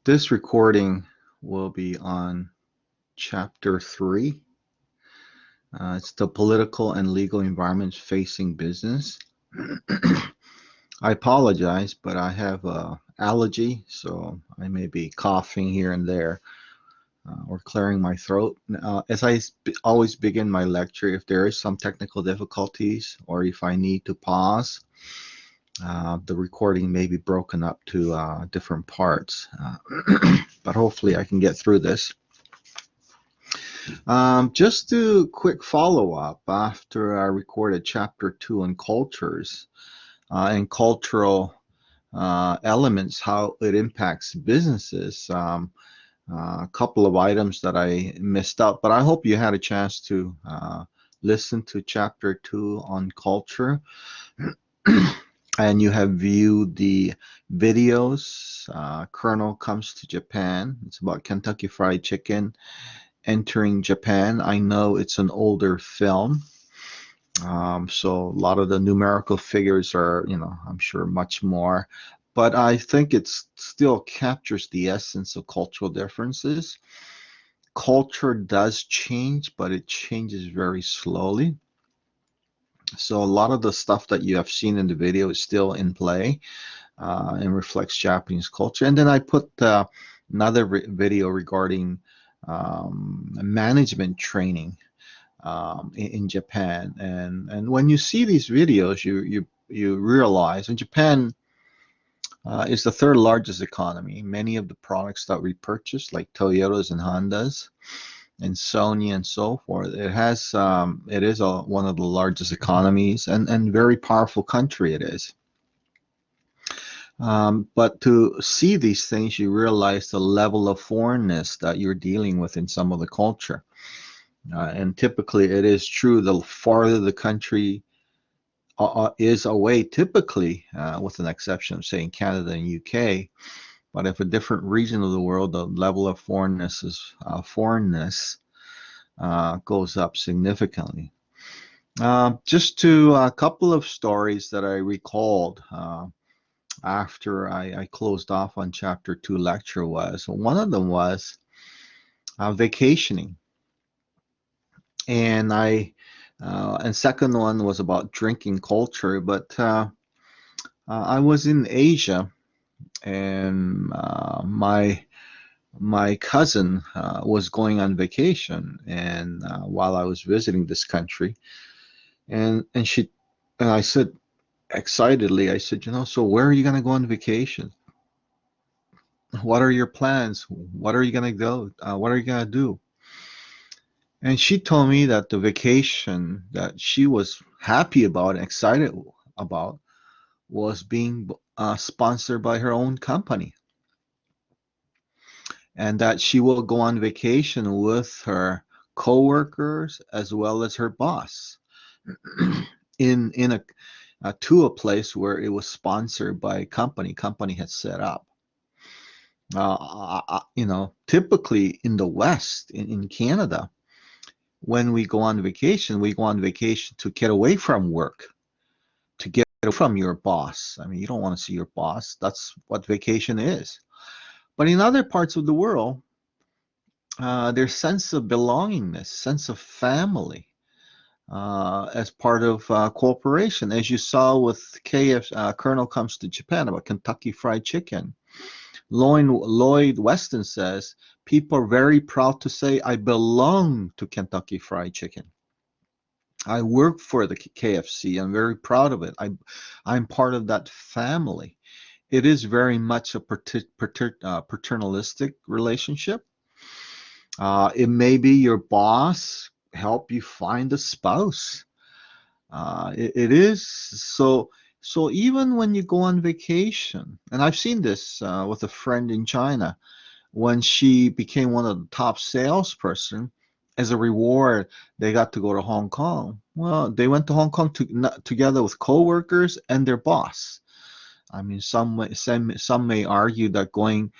This recording will be on Chapter 3. It's the political and legal environments facing business. I apologize, but I have allergy, so I may be coughing here and there or clearing my throat. As I always begin my lecture, if there is some technical difficulties or if I need to pause, the recording may be broken up to different parts, but hopefully I can get through this. Just to quick follow up after I recorded chapter 2 on cultures and cultural elements, how it impacts businesses. A couple of items that I missed out, but I hope you had a chance to listen to chapter 2 on culture and you have viewed the videos. Colonel Comes to Japan. It's about Kentucky Fried Chicken entering Japan. I know it's an older film, so a lot of the numerical figures are, I'm sure much more, but I think it still captures the essence of cultural differences. Culture does change, but it changes very slowly. So a lot of the stuff that you have seen in the video is still in play and reflects Japanese culture. And then I put another video regarding management training in Japan. And when you see these videos, you realize, and Japan is the third largest economy. Many of the products that we purchase, like Toyotas and Hondas and Sony and so forth, it is one of the largest economies and very powerful country it is. But to see these things, you realize the level of foreignness that you're dealing with in some of the culture. And typically it is true, the farther the country is away, typically, with an exception of, say, in Canada and UK, but if a different region of the world, the level of foreignness goes up significantly. Just to a couple of stories that I recalled after I closed off on chapter 2 lecture was, one of them was vacationing. And second one was about drinking culture, but I was in Asia, and my cousin was going on vacation, and while I was visiting this country, and I said excitedly, I said, so where are you going to go on vacation? What are your plans? What are you going to go? What are you going to do? And she told me that the vacation that she was happy about and excited about was being sponsored by her own company, and that she will go on vacation with her coworkers as well as her boss in to a place where it was sponsored by a company had set up. Typically in the West, in Canada, when we go on vacation, to get away from work, to get away from your boss. I mean, you don't want to see your boss. That's what vacation is. But in other parts of the world, there's sense of belongingness, sense of family as part of cooperation, as you saw with Colonel Comes to Japan about Kentucky Fried Chicken. Lloyd Weston says, people are very proud to say, I belong to Kentucky Fried Chicken. I work for the KFC. I'm very proud of it. I'm part of that family. It is very much a paternalistic relationship. It may be your boss help you find a spouse. It is so. So even when you go on vacation, and I've seen this with a friend in China, when she became one of the top salesperson, as a reward, they got to go to Hong Kong. Well, they went to Hong Kong together with coworkers and their boss. I mean, some may argue that going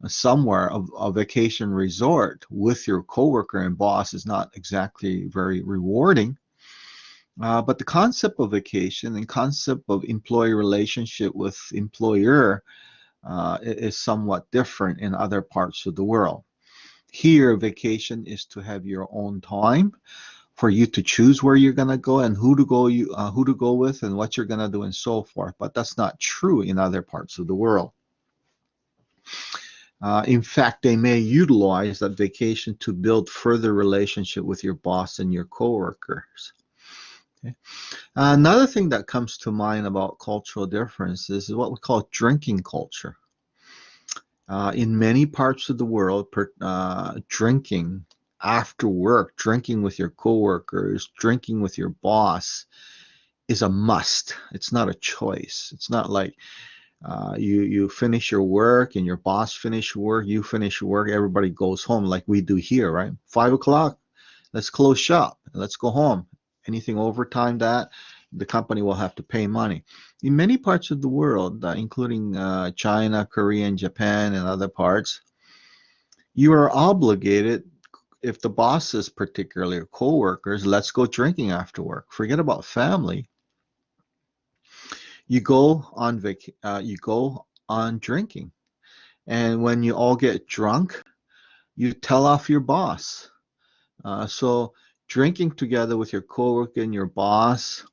somewhere, a vacation resort with your coworker and boss, is not exactly very rewarding. But the concept of vacation and concept of employee relationship with employer is somewhat different in other parts of the world. Here, vacation is to have your own time, for you to choose where you're going to go and who to go with and what you're going to do and so forth. But that's not true in other parts of the world. In fact, they may utilize that vacation to build further relationship with your boss and your coworkers. Okay. Another thing that comes to mind about cultural differences is what we call drinking culture. In many parts of the world, drinking after work, drinking with your coworkers, drinking with your boss is a must. It's not a choice. It's not like you finish your work and your boss finish work, you finish work, everybody goes home like we do here, right? 5 o'clock, let's close shop, let's go home. Anything overtime that, the company will have to pay money. In many parts of the world, including China, Korea, and Japan, and other parts, you are obligated, if the bosses, particularly or co-workers, let's go drinking after work. Forget about family. You go on drinking, and when you all get drunk, you tell off your boss. So drinking together with your coworker and your boss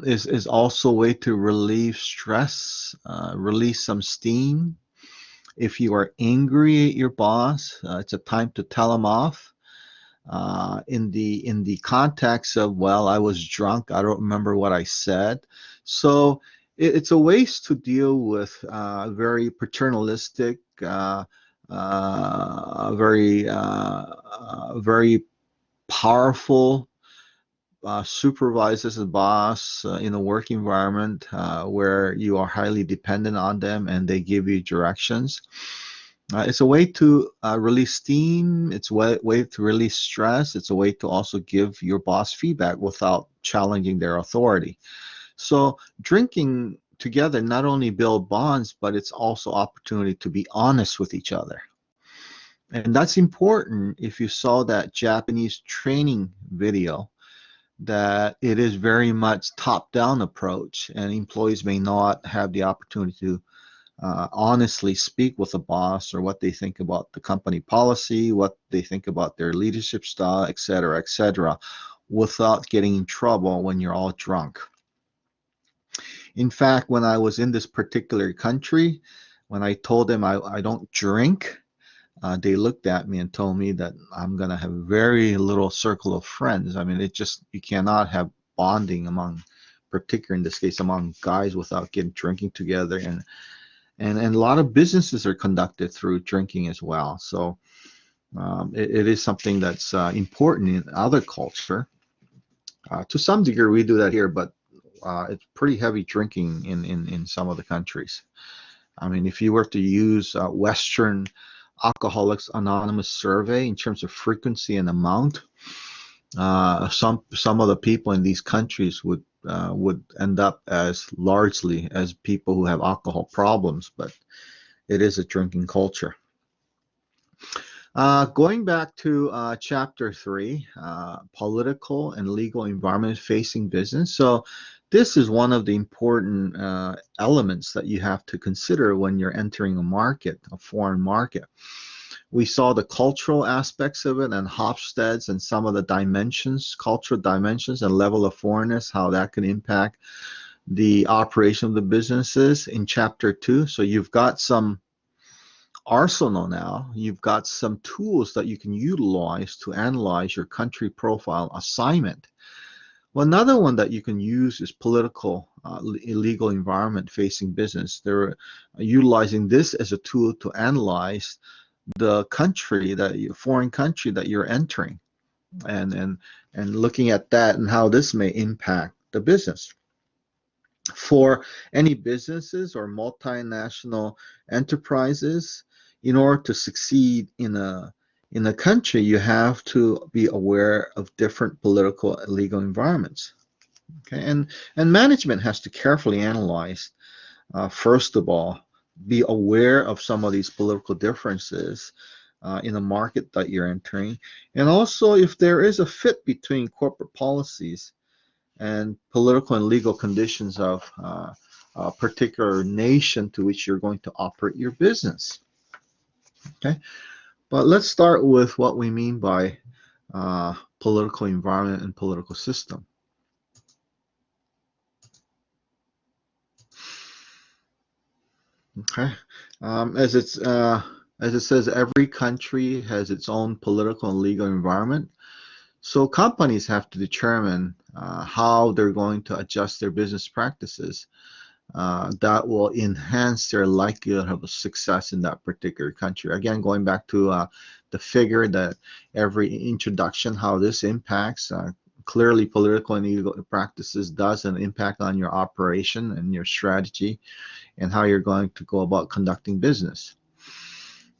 is also a way to relieve stress, release some steam. If you are angry at your boss, it's a time to tell him off. In the context of, well, I was drunk, I don't remember what I said. So it's a ways to deal with very paternalistic, very powerful supervisors and boss in a work environment where you are highly dependent on them and they give you directions. It's a way to release steam. It's a way to release stress. It's a way to also give your boss feedback without challenging their authority. So drinking together not only build bonds, but it's also opportunity to be honest with each other. And that's important. If you saw that Japanese training video, that it is very much top-down approach, and employees may not have the opportunity to honestly speak with a boss or what they think about the company policy, what they think about their leadership style, et cetera, without getting in trouble when you're all drunk. In fact, when I was in this particular country, when I told them I don't drink, they looked at me and told me that I'm going to have very little circle of friends. I mean, you cannot have bonding among, particularly in this case, among guys without getting drinking together. And a lot of businesses are conducted through drinking as well. So it is something that's important in other culture. To some degree, we do that here, but it's pretty heavy drinking in some of the countries. I mean, if you were to use Western Alcoholics Anonymous survey in terms of frequency and amount, some of the people in these countries would end up as largely as people who have alcohol problems, but it is a drinking culture. Going back to chapter 3, political and legal environment facing business. So this is one of the important elements that you have to consider when you're entering a market, a foreign market. We saw the cultural aspects of it and Hofstede's and some of the dimensions, cultural dimensions and level of foreignness, how that can impact the operation of the businesses in chapter 2. So you've got some arsenal now. You've got some tools that you can utilize to analyze your country profile assignment. Well, another one that you can use is political, illegal environment facing business. They're utilizing this as a tool to analyze the foreign country that you're entering, and looking at that and how this may impact the business. For any businesses or multinational enterprises, in order to succeed in a country, you have to be aware of different political and legal environments. Okay, and management has to carefully analyze. First of all, be aware of some of these political differences in the market that you're entering, and also if there is a fit between corporate policies and political and legal conditions of particular nation to which you're going to operate your business. Okay, but let's start with what we mean by political environment and political system. Okay, as it says, every country has its own political and legal environment. So companies have to determine how they're going to adjust their business practices that will enhance their likelihood of success in that particular country. Again, going back to the figure that every introduction, how this impacts, clearly political and legal practices does an impact on your operation and your strategy and how you're going to go about conducting business.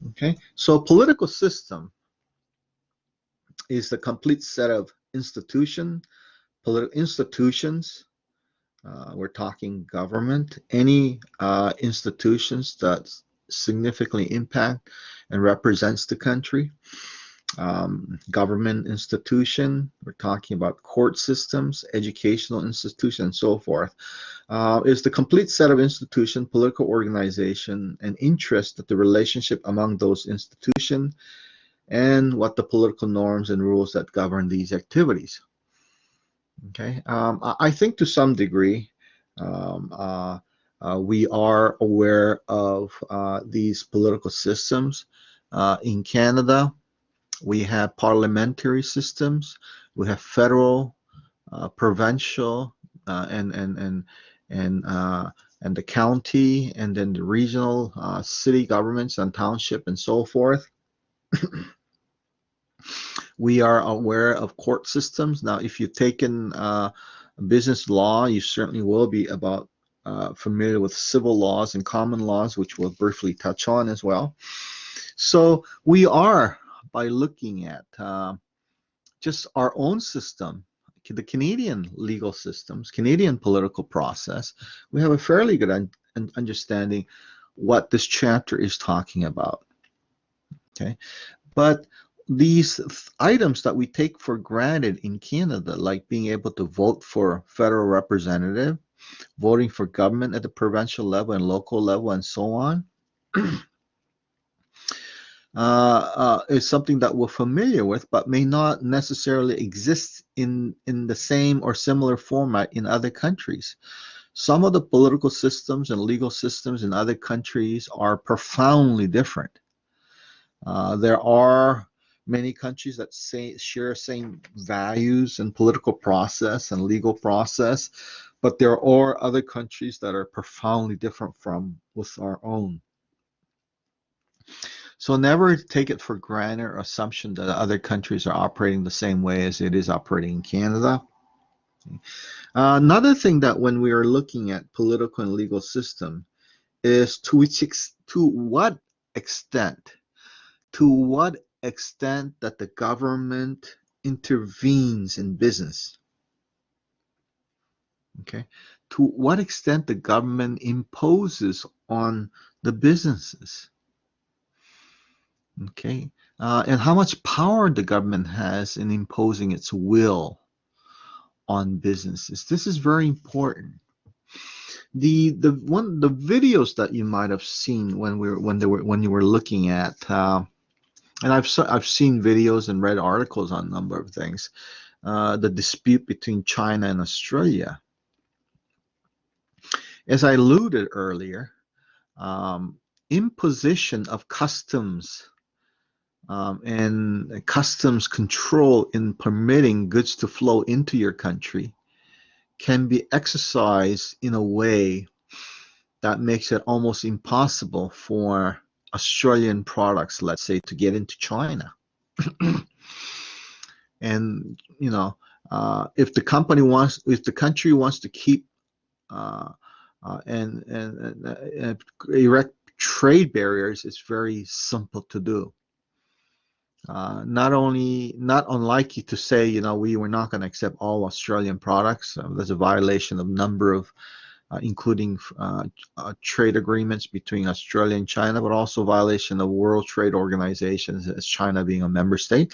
Okay, so political system is the complete set of political institutions. We're talking government, any institutions that significantly impact and represents the country. Government institution, we're talking about court systems, educational institutions, and so forth. Is the complete set of institution, political organization, and interest that the relationship among those institutions and what the political norms and rules that govern these activities. Okay, I think to some degree we are aware of these political systems. In Canada, we have parliamentary systems, we have federal, provincial, and the county, and then the regional city governments and township and so forth. We are aware of court systems. Now, if you've taken business law, you certainly will be familiar with civil laws and common laws, which we'll briefly touch on as well. So we are, by looking at just our own system, the Canadian legal systems, Canadian political process, we have a fairly good understanding what this chapter is talking about. Okay, but these items that we take for granted in Canada, like being able to vote for federal representative, voting for government at the provincial level and local level, and so on, is something that we're familiar with, but may not necessarily exist in the same or similar format in other countries. Some of the political systems and legal systems in other countries are profoundly different. There are many countries that share same values and political process and legal process, but there are other countries that are profoundly different with our own. So never take it for granted or assumption that other countries are operating the same way as it is operating in Canada. Another thing that when we are looking at political and legal system is to what extent that the government intervenes in business. Okay, to what extent the government imposes on the businesses. Okay, and how much power the government has in imposing its will on businesses. This is very important. The videos that you might have seen when you were looking at. And I've seen videos and read articles on a number of things. The dispute between China and Australia. As I alluded earlier, imposition of customs and customs control in permitting goods to flow into your country can be exercised in a way that makes it almost impossible for Australian products, let's say, to get into China. And if the country wants to keep and erect trade barriers, it's very simple to do. Not unlike you to say, we were not going to accept all Australian products. There's a violation of number of including trade agreements between Australia and China, but also violation of World Trade Organization as China being a member state.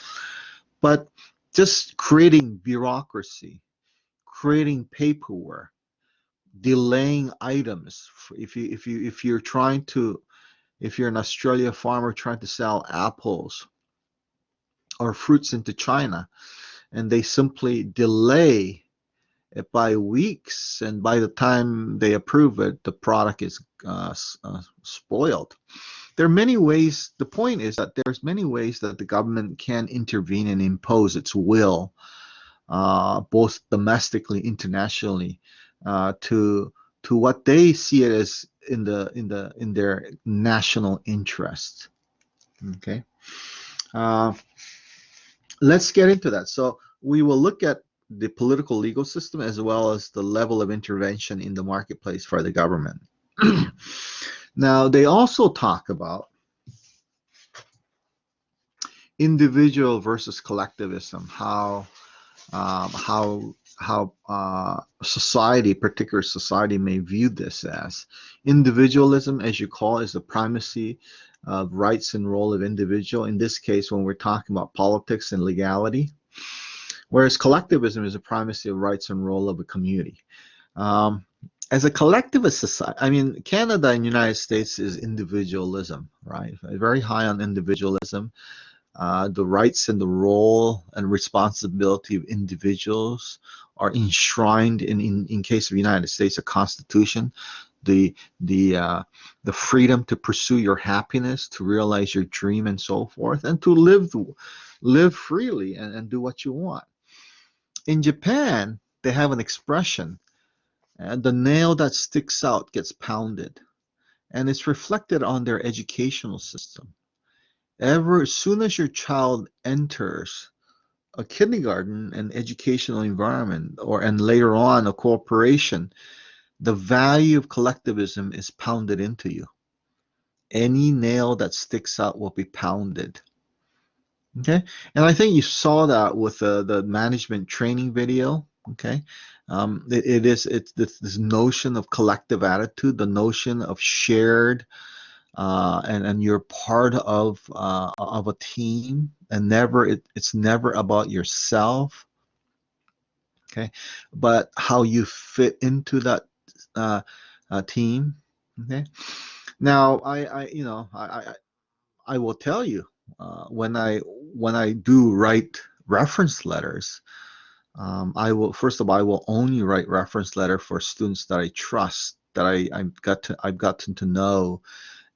But just creating bureaucracy, creating paperwork, delaying items. If you're trying to, if you're an Australia farmer trying to sell apples or fruits into China, and they simply delay it by weeks, and by the time they approve it, the product is spoiled. There are many ways. The point is that there's many ways that the government can intervene and impose its will, both domestically, internationally, to what they see it as in their national interest. Okay, uh, let's get into that. So we will look at the political legal system as well as the level of intervention in the marketplace for the government. Now, they also talk about individual versus collectivism, how society, particular society, may view this as individualism, as you call it, is the primacy of rights and role of individual. In this case, when we're talking about politics and legality, whereas collectivism is the primacy of rights and role of a community. As a collectivist society, I mean, Canada and United States is individualism, right? Very high on individualism. The rights and the role and responsibility of individuals are enshrined in case of the United States, a constitution, the the freedom to pursue your happiness, to realize your dream, and so forth, and to live freely and do what you want. In Japan, they have an expression, and the nail that sticks out gets pounded, and it's reflected on their educational system. As soon as your child enters a kindergarten and educational environment, and later on a corporation, the value of collectivism is pounded into you. Any nail that sticks out will be pounded. Okay, and I think you saw that with the management training video. Okay, it's this notion of collective attitude, the notion of shared, and you're part of a team, and it's never about yourself. Okay, but how you fit into that uh, team. Okay, now I will tell you, when I do write reference letters, I will only write reference letter for students that I trust, that I've gotten to know,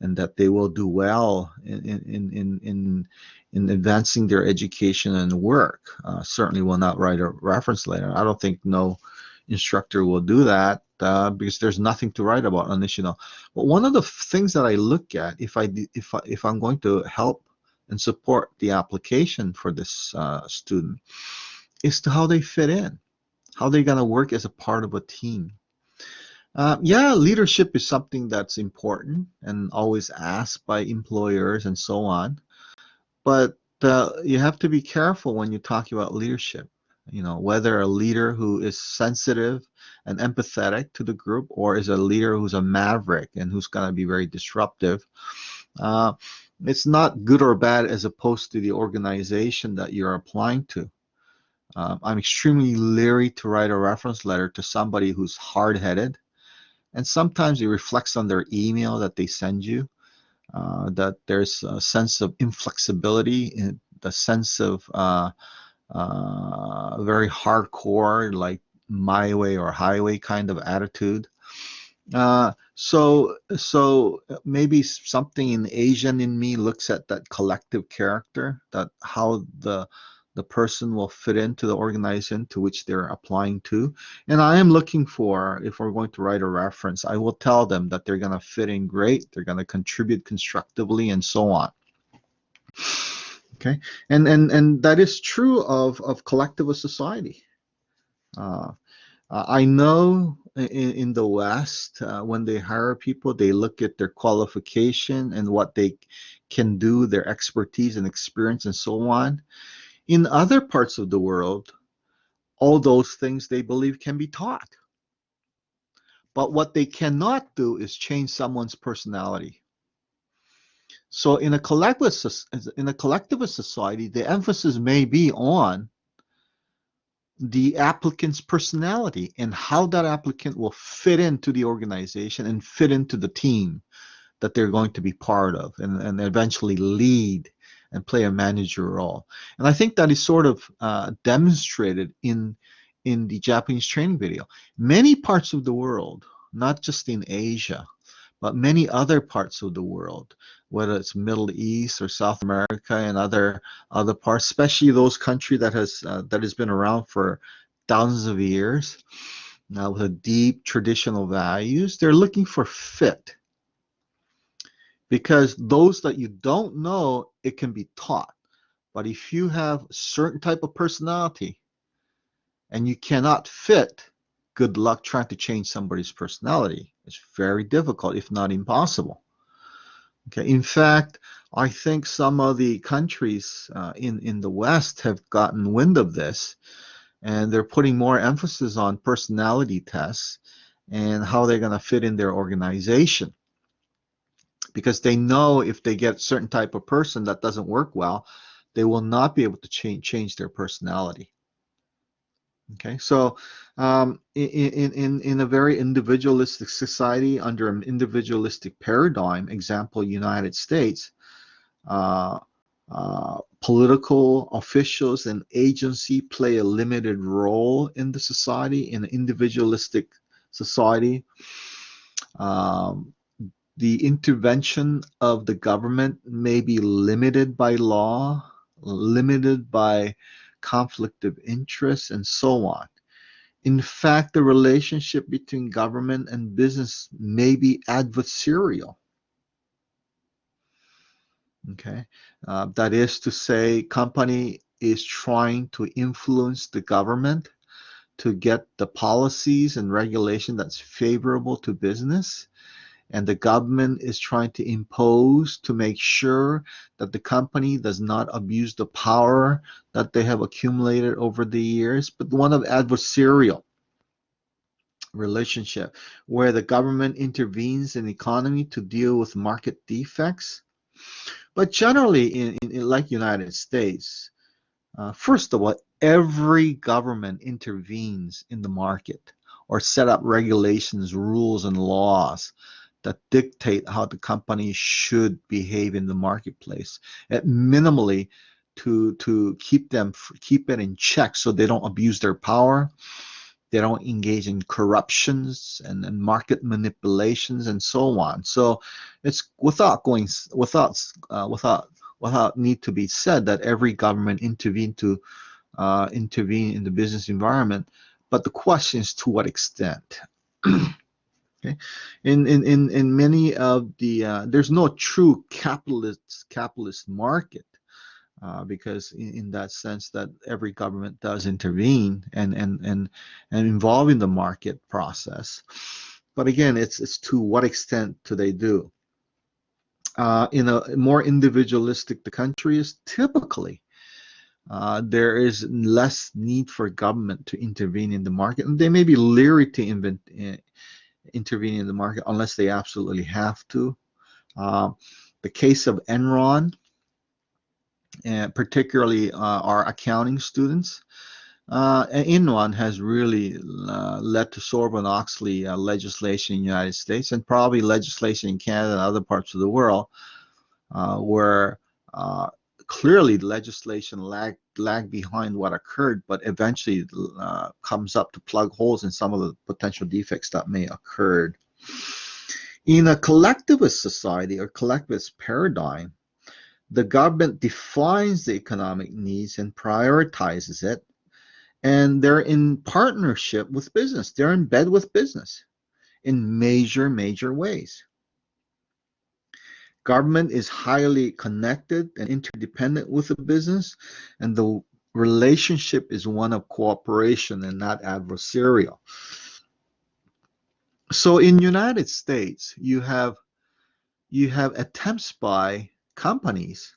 and that they will do well in advancing their education and work. Certainly will not write a reference letter. I don't think no instructor will do that, because there's nothing to write about unless you know. But one of the things that I look at, if I'm going to help and support the application for this student, is to how they fit in, how they're going to work as a part of a team. Yeah, leadership is something that's important and always asked by employers and so on. But you have to be careful when you talk about leadership. You know, whether a leader who is sensitive and empathetic to the group, or is a leader who's a maverick and who's going to be very disruptive. Uh, it's not good or bad as opposed to the organization that you're applying to. I'm extremely leery to write a reference letter to somebody who's hard-headed, and sometimes it reflects on their email that they send you, that there's a sense of inflexibility, the sense of very hardcore, like my way or highway kind of attitude. So maybe something in Asian in me looks at that collective character, that how the person will fit into the organization to which they're applying to. And I am looking for, if we're going to write a reference, I will tell them that they're going to fit in great, they're going to contribute constructively, and so on. Okay, and that is true of collectivist society. I know in the West, when they hire people, they look at their qualification and what they can do, their expertise and experience, and so on. In other parts of the world, all those things they believe can be taught. But what they cannot do is change someone's personality. So in a collectivist society, the emphasis may be on the applicant's personality and how that applicant will fit into the organization and fit into the team that they're going to be part of, and eventually lead and play a manager role. And I think that is sort of demonstrated in the Japanese training video. Many parts of the world, not just in Asia, but many other parts of the world, whether it's Middle East or South America and other parts, especially those countries that has been around for thousands of years, with a deep traditional values, they're looking for fit. Because those that you don't know, it can be taught. But if you have a certain type of personality and you cannot fit, good luck trying to change somebody's personality. It's very difficult, if not impossible. Okay. In fact, I think some of the countries in the West have gotten wind of this, and they're putting more emphasis on personality tests and how they're going to fit in their organization. Because they know if they get a certain type of person that doesn't work well, they will not be able to change their personality. Okay, so in a very individualistic society, under an individualistic paradigm, example, United States, political officials and agency play a limited role in the society, in an individualistic society. The intervention of the government may be limited by law, limited by conflict of interest, and so on. In fact, the relationship between government and business may be adversarial. Okay, that is to say, company is trying to influence the government to get the policies and regulation that's favorable to business, and the government is trying to impose to make sure that the company does not abuse the power that they have accumulated over the years, but one of adversarial relationship where the government intervenes in the economy to deal with market defects. But generally, in like United States, first of all, every government intervenes in the market or set up regulations, rules, and laws that dictate how the company should behave in the marketplace, at minimally to keep it in check so they don't abuse their power, they don't engage in corruptions and market manipulations and so on. So it's without need to be said that every government intervene in the business environment, but the question is to what extent. Okay. In many of the there's no true capitalist market, because in that sense that every government does intervene and involve in the market process. But again, it's to what extent do they do. In a more individualistic the country is, typically there is less need for government to intervene in the market, and they may be leery to intervene in the market unless they absolutely have to. The case of Enron, and particularly our accounting students, Enron has really led to Sarbanes-Oxley legislation in the United States, and probably legislation in Canada and other parts of the world, where clearly the legislation lagged behind what occurred, but eventually comes up to plug holes in some of the potential defects that may occur. In a collectivist society or collectivist paradigm, the government defines the economic needs and prioritizes it, and they're in partnership with business. They're in bed with business in major ways. Government is highly connected and interdependent with the business, and the relationship is one of cooperation and not adversarial. So in United States, you have attempts by companies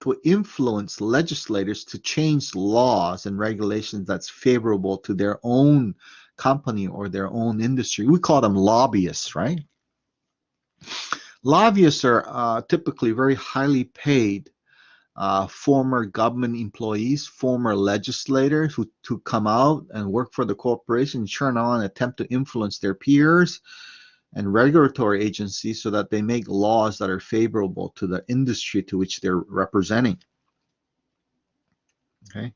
to influence legislators to change laws and regulations that's favorable to their own company or their own industry. We call them lobbyists, right? Lobbyists are typically very highly paid former government employees, former legislators who come out and work for the corporation, turn on, attempt to influence their peers and regulatory agencies so that they make laws that are favorable to the industry to which they're representing. Okay.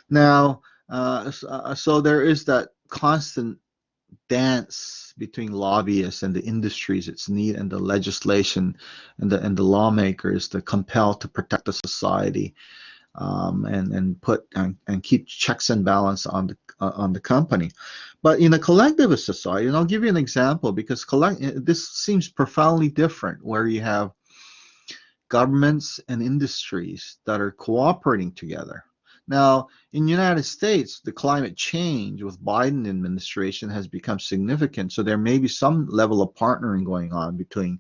Now, so there is that constant dance between lobbyists and the industries, its need, and the legislation and the lawmakers to compel to protect the society, and put and keep checks and balance on the company. But in a collectivist society, and I'll give you an example because this seems profoundly different, where you have governments and industries that are cooperating together. Now, in the United States, the climate change with Biden administration has become significant, so there may be some level of partnering going on between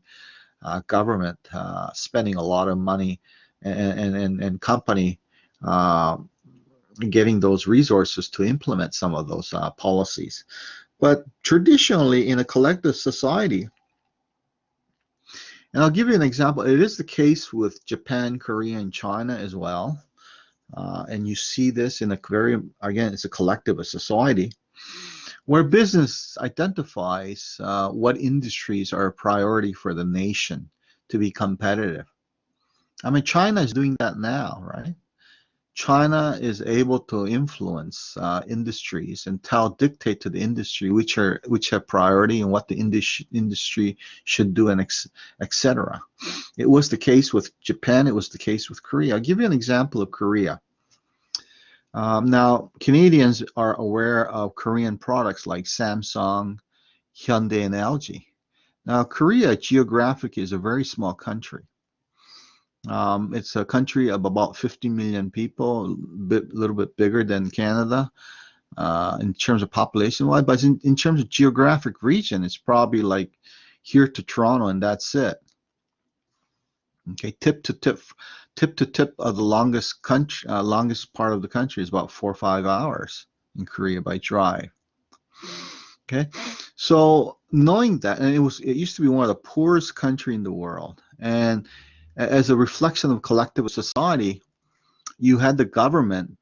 government spending a lot of money and company getting those resources to implement some of those policies. But traditionally, in a collective society, and I'll give you an example, it is the case with Japan, Korea, and China as well. And you see this in a again, it's a collective, a society, where business identifies what industries are a priority for the nation to be competitive. I mean, China is doing that now, right? China is able to influence industries and dictate to the industry which have priority and what the industry should do, and etc. It was the case with Japan. It was the case with Korea. I'll give you an example of Korea. Now, Canadians are aware of Korean products like Samsung, Hyundai, and LG. Now, Korea geographically is a very small country. It's a country of about 50 million people, a little bit bigger than Canada in terms of population-wise, but in terms of geographic region, it's probably like here to Toronto, and that's it. Okay, tip to tip of the longest part of the country is about 4 or 5 hours in Korea by drive. Okay, so knowing that, and it used to be one of the poorest country in the world, and as a reflection of collective society, you had the government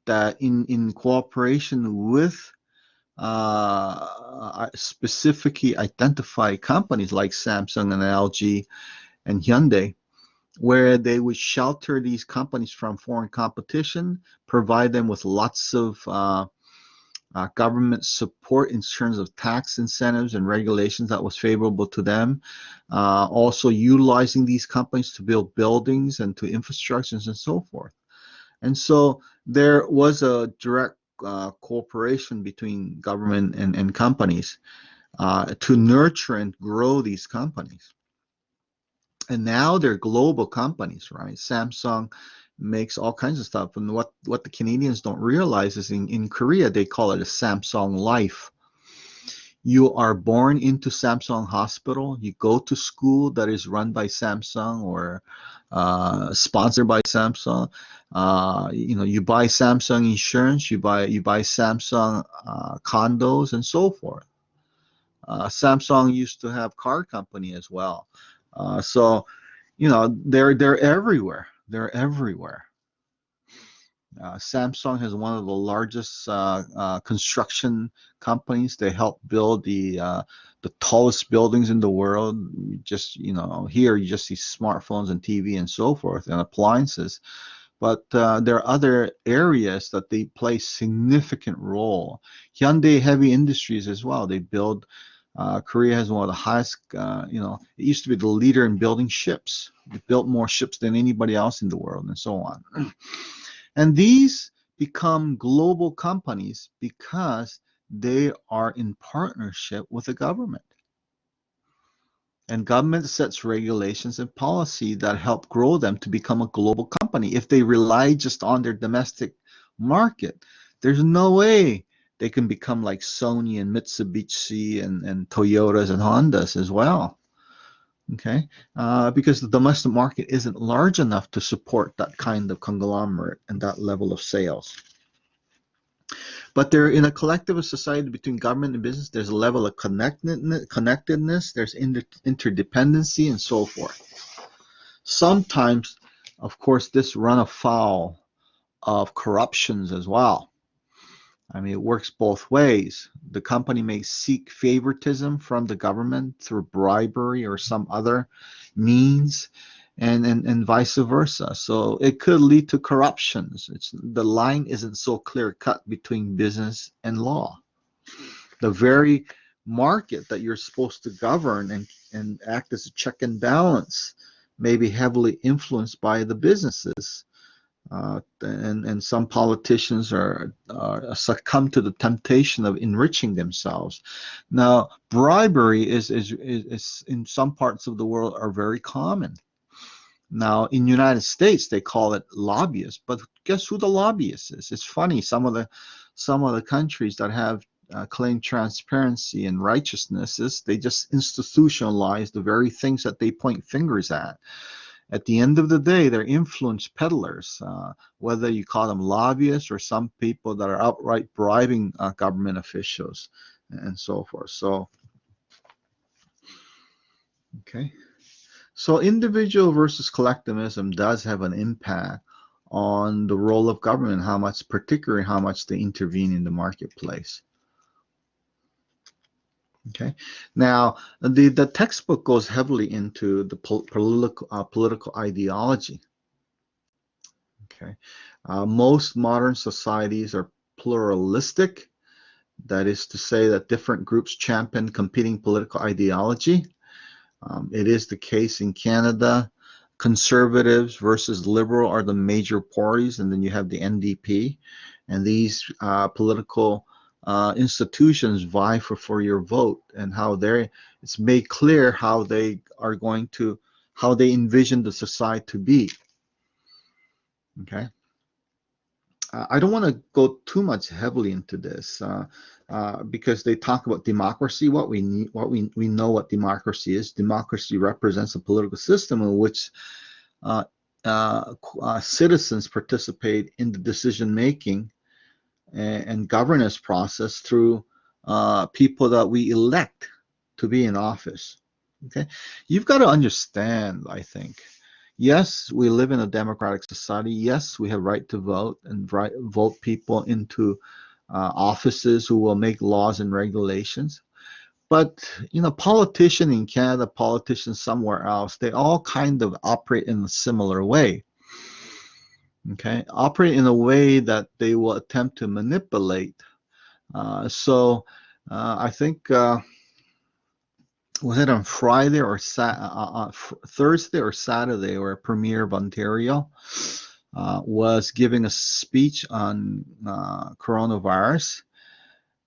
that in cooperation with specifically identify companies like Samsung and LG and Hyundai, where they would shelter these companies from foreign competition, provide them with lots of government support in terms of tax incentives and regulations that was favorable to them. Also utilizing these companies to build buildings and to infrastructures and so forth. And so there was a direct cooperation between government and companies to nurture and grow these companies. And now they're global companies, right? Samsung makes all kinds of stuff. And what the Canadians don't realize is in Korea, they call it a Samsung life. You are born into Samsung hospital. You go to school that is run by Samsung or sponsored by Samsung. You buy Samsung insurance. You buy Samsung condos and so forth. Samsung used to have car company as well. So, they're everywhere. They're everywhere. Samsung has one of the largest construction companies. They help build the tallest buildings in the world. Here you just see smartphones and TV and so forth and appliances. But there are other areas that they play significant role. Hyundai Heavy Industries as well. They build. Korea has one of the highest. It used to be the leader in building ships. It built more ships than anybody else in the world, and so on. And these become global companies because they are in partnership with the government. And government sets regulations and policy that help grow them to become a global company. If they rely just on their domestic market, there's no way they can become like Sony and Mitsubishi and Toyotas and Hondas as well. Okay, because the domestic market isn't large enough to support that kind of conglomerate and that level of sales. But they're in a collectivist society between government and business. There's a level of connectedness. There's interdependency and so forth. Sometimes of course, this run afoul of corruptions as well. I mean, it works both ways. The company may seek favoritism from the government through bribery or some other means, and vice versa. So it could lead to corruptions. The line isn't so clear cut between business and law. The very market that you're supposed to govern and act as a check and balance may be heavily influenced by the businesses. And some politicians are succumb to the temptation of enriching themselves. Now, bribery is in some parts of the world are very common. Now, in the United States, they call it lobbyists, but guess who the lobbyist is? It's funny. Some of the countries that have claimed transparency and righteousness they just institutionalize the very things that they point fingers at. At the end of the day, they're influence peddlers, whether you call them lobbyists or some people that are outright bribing government officials and so forth. So, okay. So individual versus collectivism does have an impact on the role of government, particularly how much they intervene in the marketplace. Okay. Now, the textbook goes heavily into the political ideology. Okay. Most modern societies are pluralistic. That is to say that different groups champion competing political ideology. It is the case in Canada. Conservatives versus liberal are the major parties, and then you have the NDP. And these political institutions vie for your vote, and it's made clear how they envision the society to be. Okay. I don't want to go too much heavily into this because they talk about democracy. What we know what democracy is. Democracy represents a political system in which citizens participate in the decision making and governance process through people that we elect to be in office. Okay, you've got to understand, I think. Yes, we live in a democratic society. Yes, we have right to vote and vote people into offices who will make laws and regulations. But, politicians in Canada, politicians somewhere else, they all kind of operate in a similar way. Okay, operate in a way that they will attempt to manipulate. So I think was it on Friday or Thursday or Saturday, where Premier of Ontario was giving a speech on coronavirus,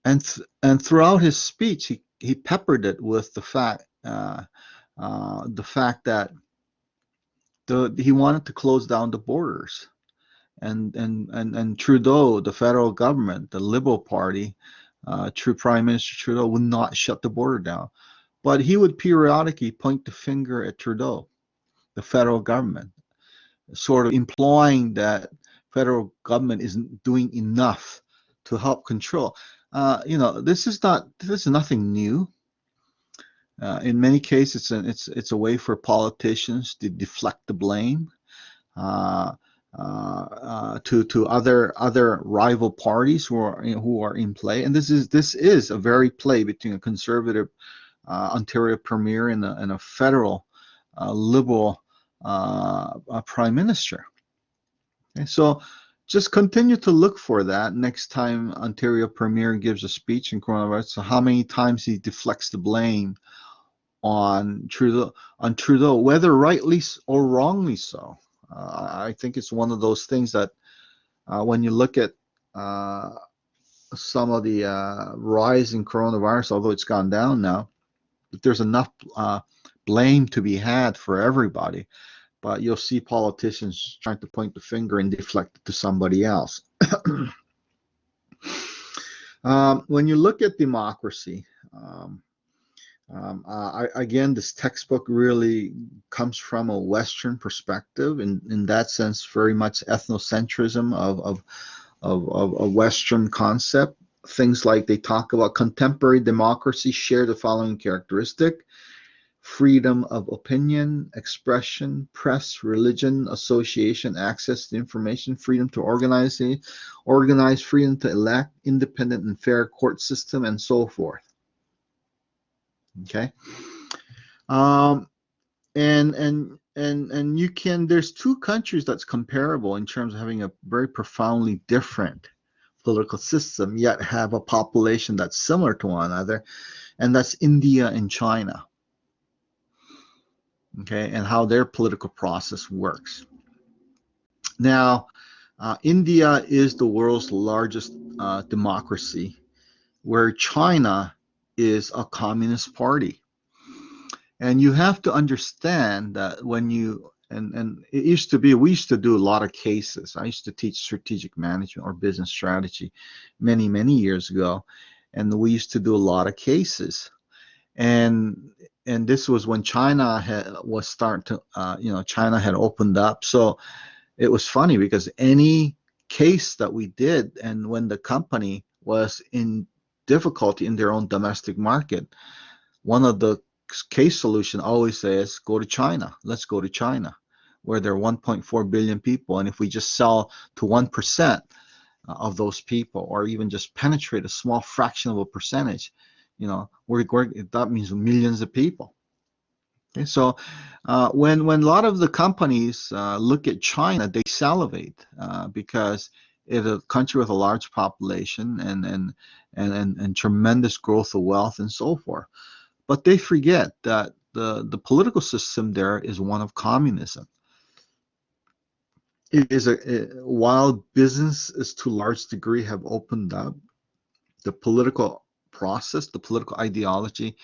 and throughout his speech he peppered it with the fact that he wanted to close down the borders, and Trudeau, the federal government, the Liberal Party, Prime Minister Trudeau, would not shut the border down. But he would periodically point the finger at Trudeau, the federal government, sort of implying that federal government isn't doing enough to help control. This is nothing new. In many cases, it's a way for politicians to deflect the blame to other rival parties who are in play, and this is a very play between a conservative Ontario Premier and a federal Liberal Prime Minister. Okay, so just continue to look for that next time Ontario Premier gives a speech in coronavirus. So how many times he deflects the blame on Trudeau, whether rightly or wrongly so. I think it's one of those things that when you look at some of the rise in coronavirus, although it's gone down now, there's enough blame to be had for everybody, but you'll see politicians trying to point the finger and deflect it to somebody else. When you look at democracy, again, this textbook really comes from a Western perspective, in that sense, very much ethnocentrism of a Western concept. Things like they talk about contemporary democracy share the following characteristic: freedom of opinion, expression, press, religion, association, access to information, freedom to organize, freedom to elect, independent and fair court system, and so forth. Okay. Um, and you can, there's two countries that's comparable in terms of having a very profoundly different political system, yet have a population that's similar to one another, and that's India and China. Okay, and how their political process works. Now, India is the world's largest democracy, where China is a communist party. And you have to understand that when you, and it used to be, we used to do a lot of cases. I used to teach strategic management or business strategy many, many years ago. And we used to do a lot of cases. And this was when China was starting to, China had opened up. So it was funny because any case that we did, and when the company was in difficulty in their own domestic market, one of the case solution always says, go to China. Let's go to China, where there are 1.4 billion people. And if we just sell to 1% of those people, or even just penetrate a small fraction of a percentage, that means millions of people. Okay, so when a lot of the companies look at China, they salivate because it's a country with a large population and tremendous growth of wealth and so forth. But they forget that the political system there is one of communism. It is while businesses to a large degree have opened up, the political process, the political ideology,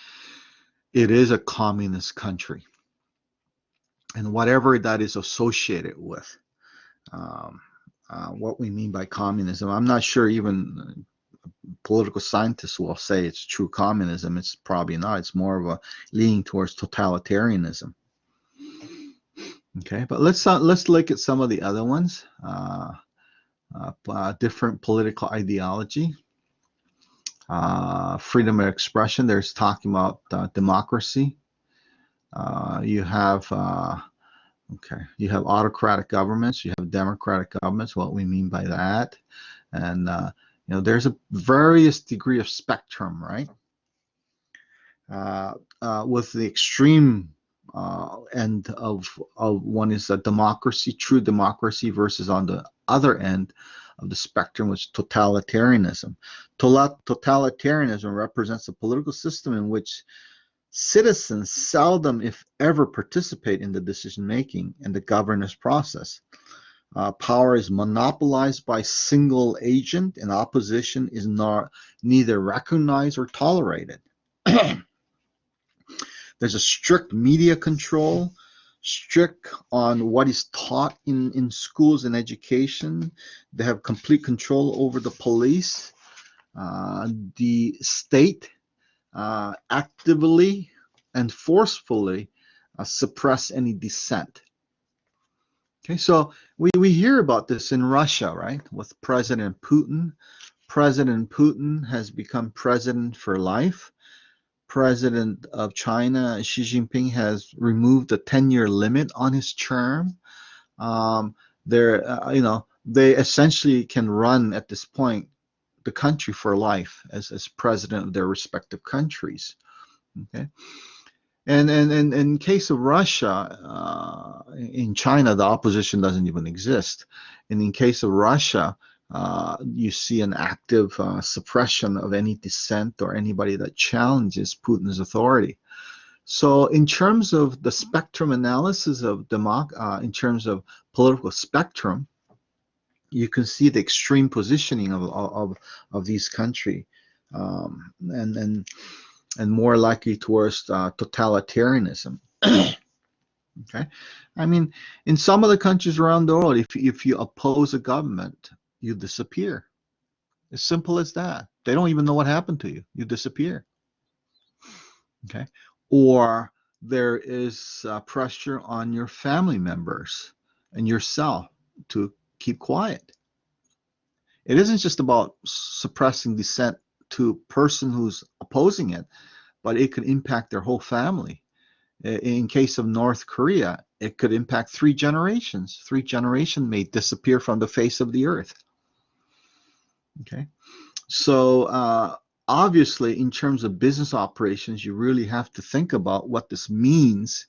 it is a communist country. And whatever that is associated with, what we mean by communism, I'm not sure even political scientists will say it's true communism. It's probably not. It's more of a leaning towards totalitarianism. Okay, but let's look at some of the other ones. Different political ideology, freedom of expression. There's talking about democracy. You have autocratic governments. You have democratic governments. What we mean by that, and there's a various degree of spectrum, right? With the extreme end of one is a democracy, true democracy, versus on the other end of the spectrum, which is totalitarianism. Totalitarianism represents a political system in which citizens seldom, if ever, participate in the decision making and the governance process. Power is monopolized by single agent, and opposition is neither recognized or tolerated. There's a strict media control, strict on what is taught in schools and education. They have complete control over the police. The state actively and forcefully suppress any dissent. Okay, so we hear about this in Russia, right, with President Putin. President Putin has become president for life. President of China, Xi Jinping, has removed the 10-year limit on his term. They essentially can run at this point the country for life as president of their respective countries. Okay, and in case of Russia, in China, the opposition doesn't even exist. And in case of Russia, you see an active suppression of any dissent or anybody that challenges Putin's authority. So in terms of the spectrum analysis of in terms of political spectrum, you can see the extreme positioning of these countries, and more likely towards totalitarianism. Okay, I mean, in some of the countries around the world, if you oppose a government, you disappear. As simple as that. They don't even know what happened to you. You disappear. Okay, or there is pressure on your family members and yourself to keep quiet. It isn't just about suppressing dissent to a person who's opposing it, but it could impact their whole family. In case of North Korea, it could impact 3 generations. 3 generations may disappear from the face of the earth. Okay, so obviously, in terms of business operations, you really have to think about what this means.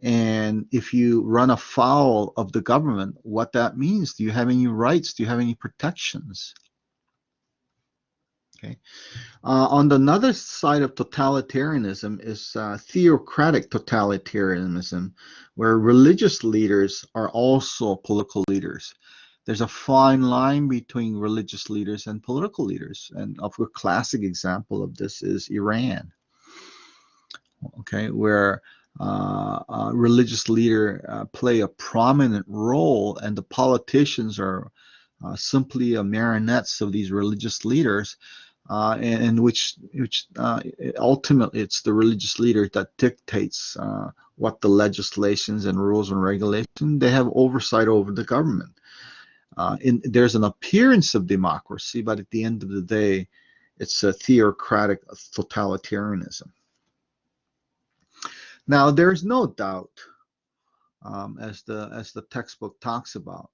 And if you run afoul of the government, what that means. Do you have any rights? Do you have any protections? Okay. On the other side of totalitarianism is theocratic totalitarianism, where religious leaders are also political leaders. There's a fine line between religious leaders and political leaders. And a classic example of this is Iran, okay, where a religious leader play a prominent role, and the politicians are simply marionettes of these religious leaders, and which ultimately it's the religious leader that dictates what the legislations and rules and regulations. They have oversight over the government. There's an appearance of democracy, but at the end of the day, it's a theocratic totalitarianism. Now, there's no doubt, as the textbook talks about,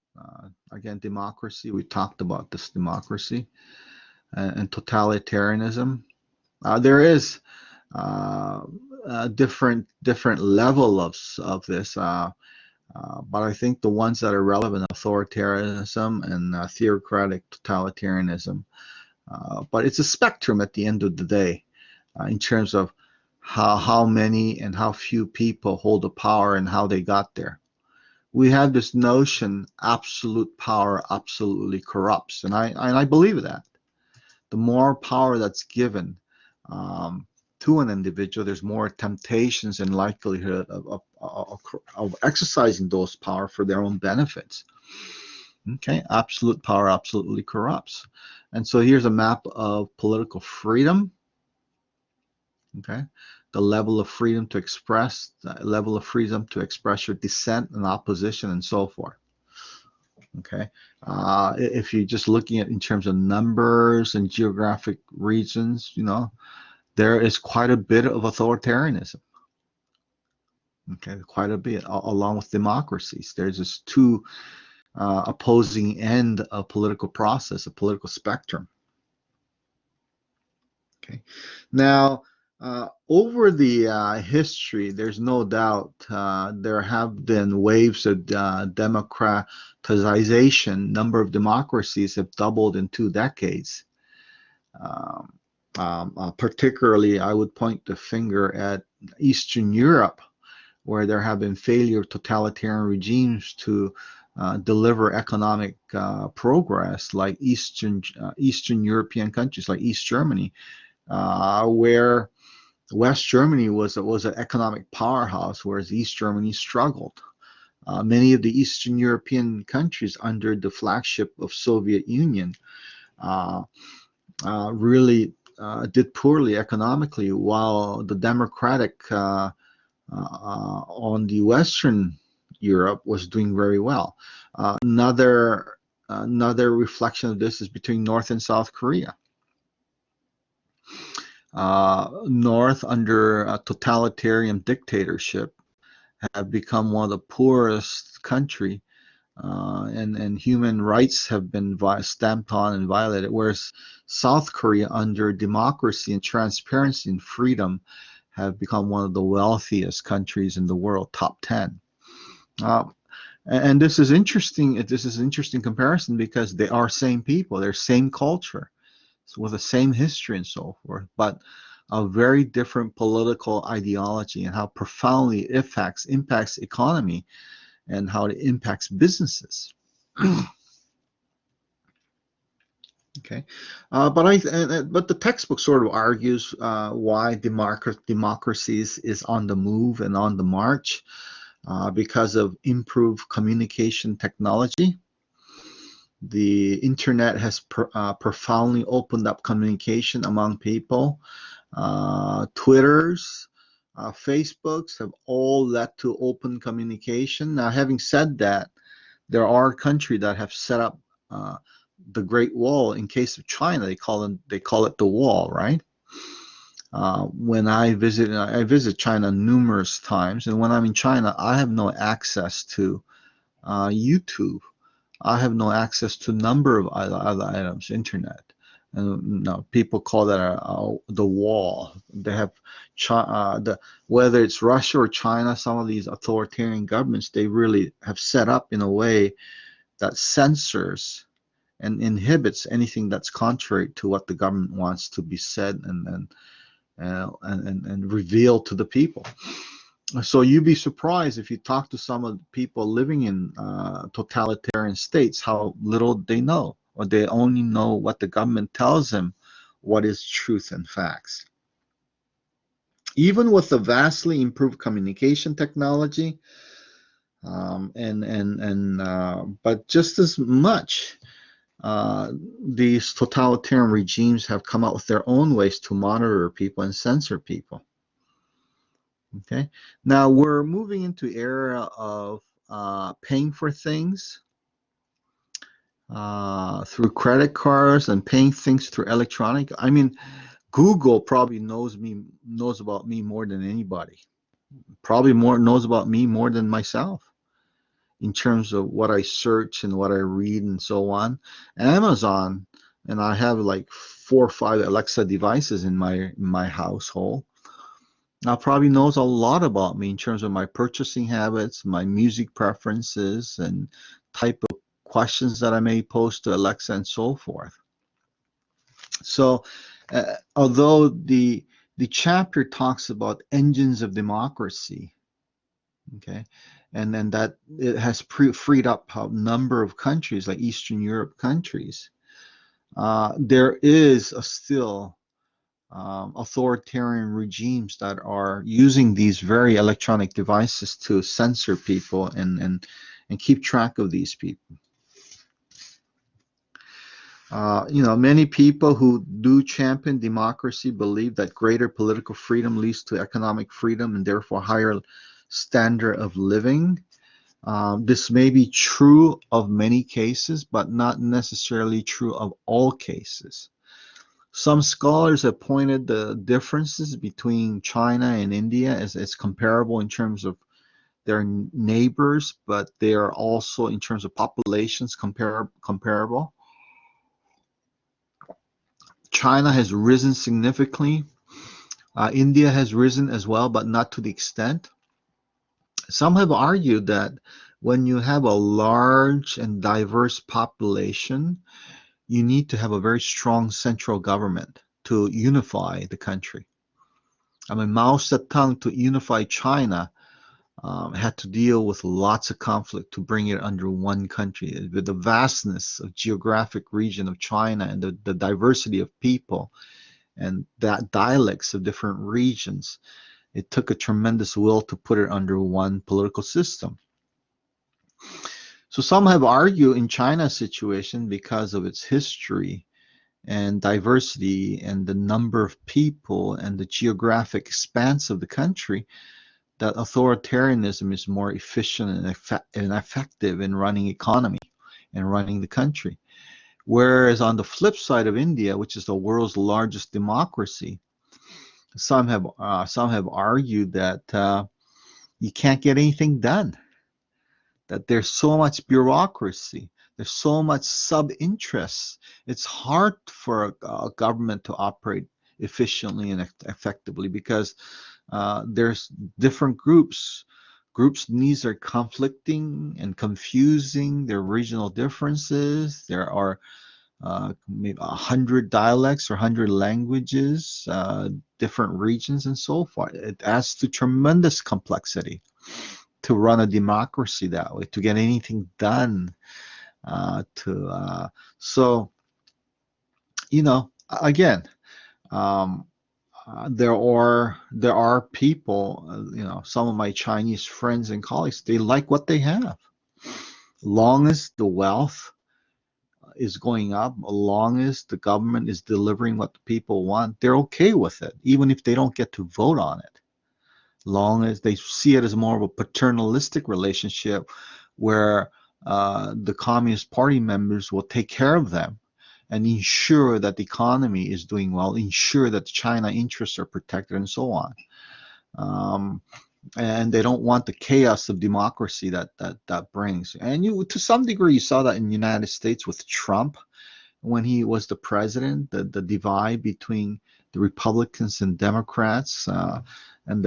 again, democracy. We talked about this democracy and totalitarianism. There is a different level of this, but I think the ones that are relevant: authoritarianism and theocratic totalitarianism. But it's a spectrum at the end of the day, in terms of how many and how few people hold the power and how they got there. We have this notion absolute power absolutely corrupts, and I believe that. The more power that's given to an individual, there's more temptations and likelihood of exercising those power for their own benefits. Okay, absolute power absolutely corrupts. And so here's a map of political freedom. Okay, the level of freedom to express, the level of freedom to express your dissent and opposition and so forth. Okay, if you're just looking at in terms of numbers and geographic regions, there is quite a bit of authoritarianism. Okay, quite a bit, along with democracies. There's just two opposing end of political process, a political spectrum. Okay, now over the history, there's no doubt there have been waves of democratization. Number of democracies have doubled in 2 decades. Particularly, I would point the finger at Eastern Europe, where there have been failure of totalitarian regimes to deliver economic progress, like Eastern European countries, like East Germany, where West Germany was an economic powerhouse, whereas East Germany struggled. Many of the Eastern European countries under the flagship of Soviet Union really did poorly economically, while the democratic on the Western Europe was doing very well. Another reflection of this is between North and South Korea. North, under a totalitarian dictatorship, have become one of the poorest country, and human rights have been stamped on and violated, whereas South Korea, under democracy and transparency and freedom, have become one of the wealthiest countries in the world, top 10. And this is interesting. This is an interesting comparison because they are same people, they're same culture, with the same history and so forth, but a very different political ideology, and how profoundly it impacts economy and how it impacts businesses. Okay, but the textbook sort of argues why democracies is on the move and on the march, because of improved communication technology. The internet has profoundly opened up communication among people. Twitters, Facebooks have all led to open communication. Now, having said that, there are countries that have set up the Great Wall. In case of China, they call it the wall, right? When I visit China numerous times, and when I'm in China, I have no access to YouTube. I have no access to a number of other items, internet. And people call that the wall. They have whether it's Russia or China, some of these authoritarian governments, they really have set up in a way that censors and inhibits anything that's contrary to what the government wants to be said and revealed to the people. So you'd be surprised if you talk to some of the people living in totalitarian states how little they know, or they only know what the government tells them what is truth and facts. Even with the vastly improved communication technology, but just as much, these totalitarian regimes have come up with their own ways to monitor people and censor people. Okay, now we're moving into era of paying for things through credit cards and paying things through electronic. I mean, Google probably knows about me more than anybody. Probably knows about me more than myself in terms of what I search and what I read and so on. Amazon, and I have like 4 or 5 Alexa devices in my household. Now probably knows a lot about me in terms of my purchasing habits, my music preferences, and type of questions that I may pose to Alexa and so forth. So, although the chapter talks about engines of democracy, okay, and then that it has freed up a number of countries like Eastern Europe countries, there is still authoritarian regimes that are using these very electronic devices to censor people and keep track of these people. Many people who do champion democracy believe that greater political freedom leads to economic freedom and therefore higher standard of living. This may be true of many cases, but not necessarily true of all cases. Some scholars have pointed the differences between China and India as comparable in terms of their neighbors, but they are also in terms of populations comparable. China has risen significantly. India has risen as well, but not to the extent. Some have argued that when you have a large and diverse population, you need to have a very strong central government to unify the country. I mean, Mao Zedong, to unify China, had to deal with lots of conflict to bring it under one country. With the vastness of geographic region of China and the diversity of people and that dialects of different regions, it took a tremendous will to put it under one political system. So some have argued in China's situation, because of its history and diversity and the number of people and the geographic expanse of the country, that authoritarianism is more efficient and effective in running economy and running the country. Whereas on the flip side of India, which is the world's largest democracy, some have argued that you can't get anything done, that there's so much bureaucracy, there's so much sub-interest. It's hard for a government to operate efficiently and effectively because there's different groups. Groups' needs are conflicting and confusing. There are regional differences. There are maybe 100 dialects or 100 languages, different regions, and so forth. It adds to tremendous complexity to run a democracy that way, to get anything done. So, again, there are people, some of my Chinese friends and colleagues, they like what they have. Long as the wealth is going up, as long as the government is delivering what the people want, they're okay with it, even if they don't get to vote on it. Long as they see it as more of a paternalistic relationship where the Communist Party members will take care of them and ensure that the economy is doing well, ensure that China interests are protected, and so on. And they don't want the chaos of democracy that brings. And to some degree, you saw that in the United States with Trump when he was the president, the divide between the Republicans and Democrats, and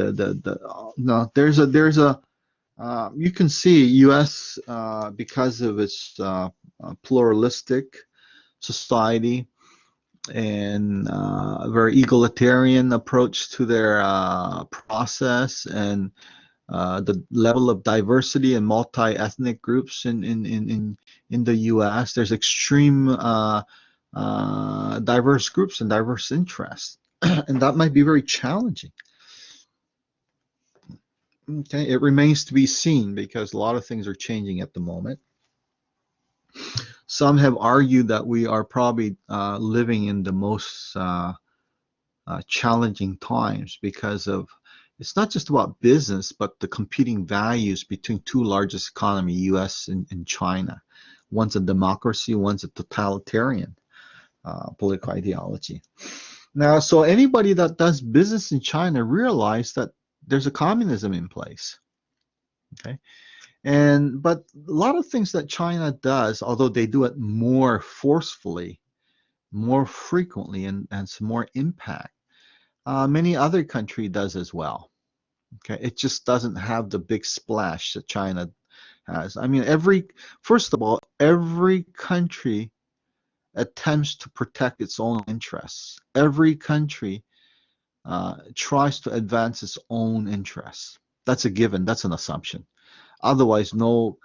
there's a you can see U.S. Because of its pluralistic society and a very egalitarian approach to their process, and the level of diversity and multi-ethnic groups in the U.S. There's extreme diverse groups and diverse interests, and that might be very challenging. Okay, it remains to be seen because a lot of things are changing at the moment. Some have argued that we are probably living in the most challenging times because of it's not just about business, but the competing values between two largest economies, U.S. and China. One's a democracy, one's a totalitarian political ideology. Now, so anybody that does business in China realize that there's a communism in place. Okay, but a lot of things that China does, although they do it more forcefully, more frequently, and some more impact, many other country does as well. Okay, it just doesn't have the big splash that China has. I mean, first of all, every country attempts to protect its own interests. Every country tries to advance its own interests. That's a given. That's an assumption. Otherwise, no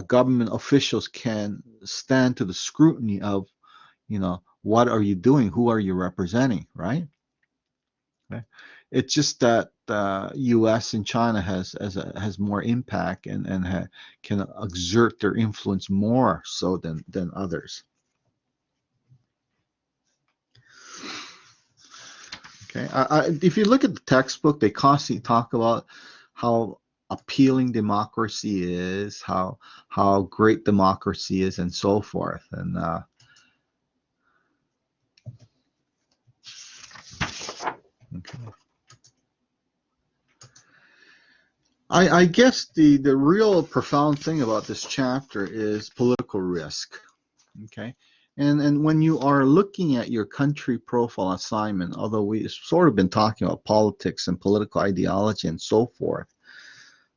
government officials can stand to the scrutiny of, what are you doing? Who are you representing, right? Okay. It's just that U.S. and China has more impact and can exert their influence more so than others. Okay. If you look at the textbook, they constantly talk about how appealing democracy is, how great democracy is, and so forth. And okay. I guess the real profound thing about this chapter is political risk. Okay. And when you are looking at your country profile assignment, although we've sort of been talking about politics and political ideology and so forth,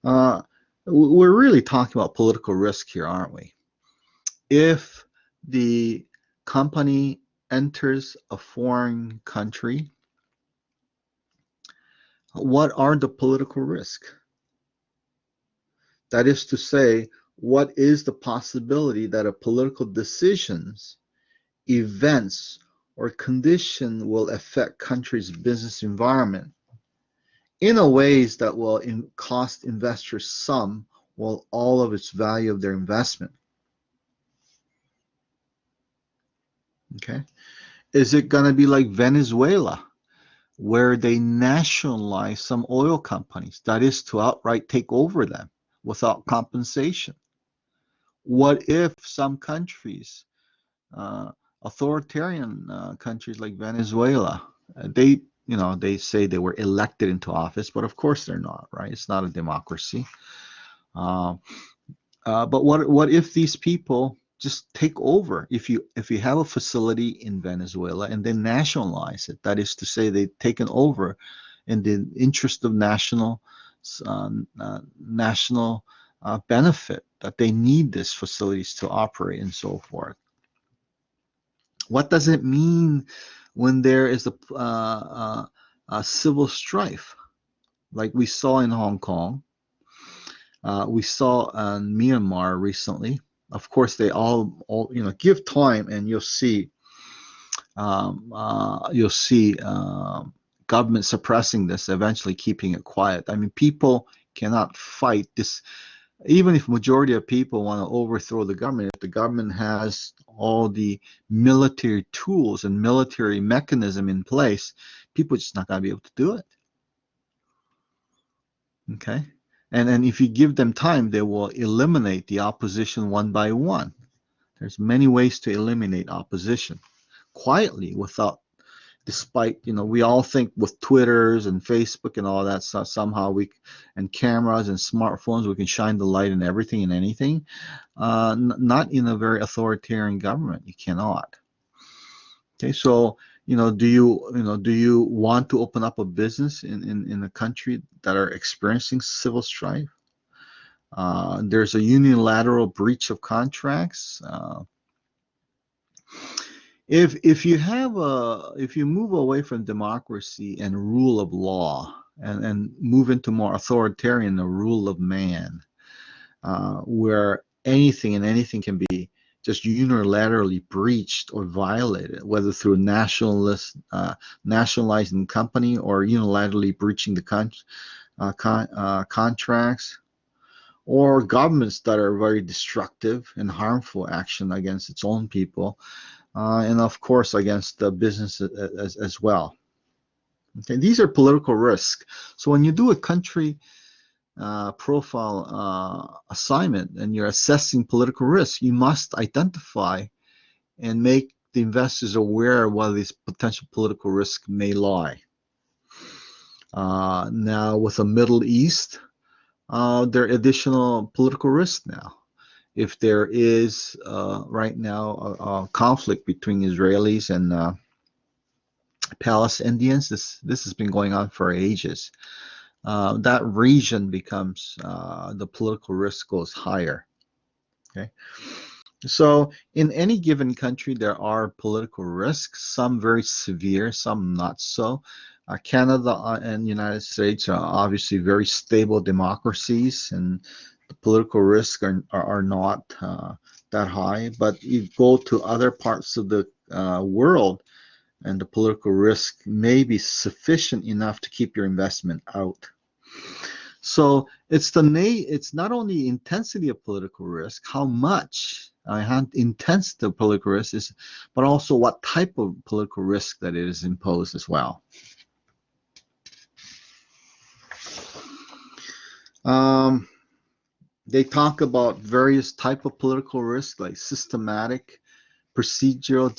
we're really talking about political risk here, aren't we? If the company enters a foreign country, what are the political risks? That is to say, what is the possibility that a political decisions, events, or condition will affect country's business environment in a ways that will cost investors some or all of its value of their investment? Okay, is it going to be like Venezuela, where they nationalize some oil companies, that is to outright take over them without compensation? What if some countries, authoritarian countries like Venezuela, they say they were elected into office, but of course they're not, right? It's not a democracy. But what if these people just take over? If you have a facility in Venezuela and then nationalize it, that is to say they've taken over in the interest of national benefit, that they need these facilities to operate and so forth. What does it mean when there is a civil strife like we saw in Hong Kong? We saw in Myanmar recently. Of course, they all give time, and you'll see government suppressing this, eventually keeping it quiet. I mean, people cannot fight this. Even if majority of people want to overthrow the government, if the government has all the military tools and military mechanism in place, people are just not going to be able to do it. Okay? And if you give them time, they will eliminate the opposition one by one. There's many ways to eliminate opposition. quietly without, despite, we all think with Twitters and Facebook and all that stuff, somehow and cameras and smartphones, we can shine the light in everything and anything. Not in a very authoritarian government. You cannot. Okay, so do you want to open up a business in a country that are experiencing civil strife? There's a unilateral breach of contracts. If you move away from democracy and rule of law and move into more authoritarian, the rule of man, where anything and anything can be just unilaterally breached or violated, whether through nationalizing company or unilaterally breaching the contracts, or governments that are very destructive and harmful action against its own people, and of course against the business as well. Okay, these are political risks. So when you do a country profile assignment and you're assessing political risk, you must identify and make the investors aware of where these potential political risks may lie. Now with the Middle East, there are additional political risks now. If there is right now a conflict between Israelis and Palestinians, this has been going on for ages. That region becomes, the political risk goes higher. Okay, so in any given country there are political risks, some very severe, some not so. Canada and United States are obviously very stable democracies, and the political risks are not that high. But you go to other parts of the world, and the political risk may be sufficient enough to keep your investment out. So it's not only intensity of political risk, how much, how intense the political risk is, but also what type of political risk that it is imposed as well. They talk about various type of political risk, like systematic, procedural,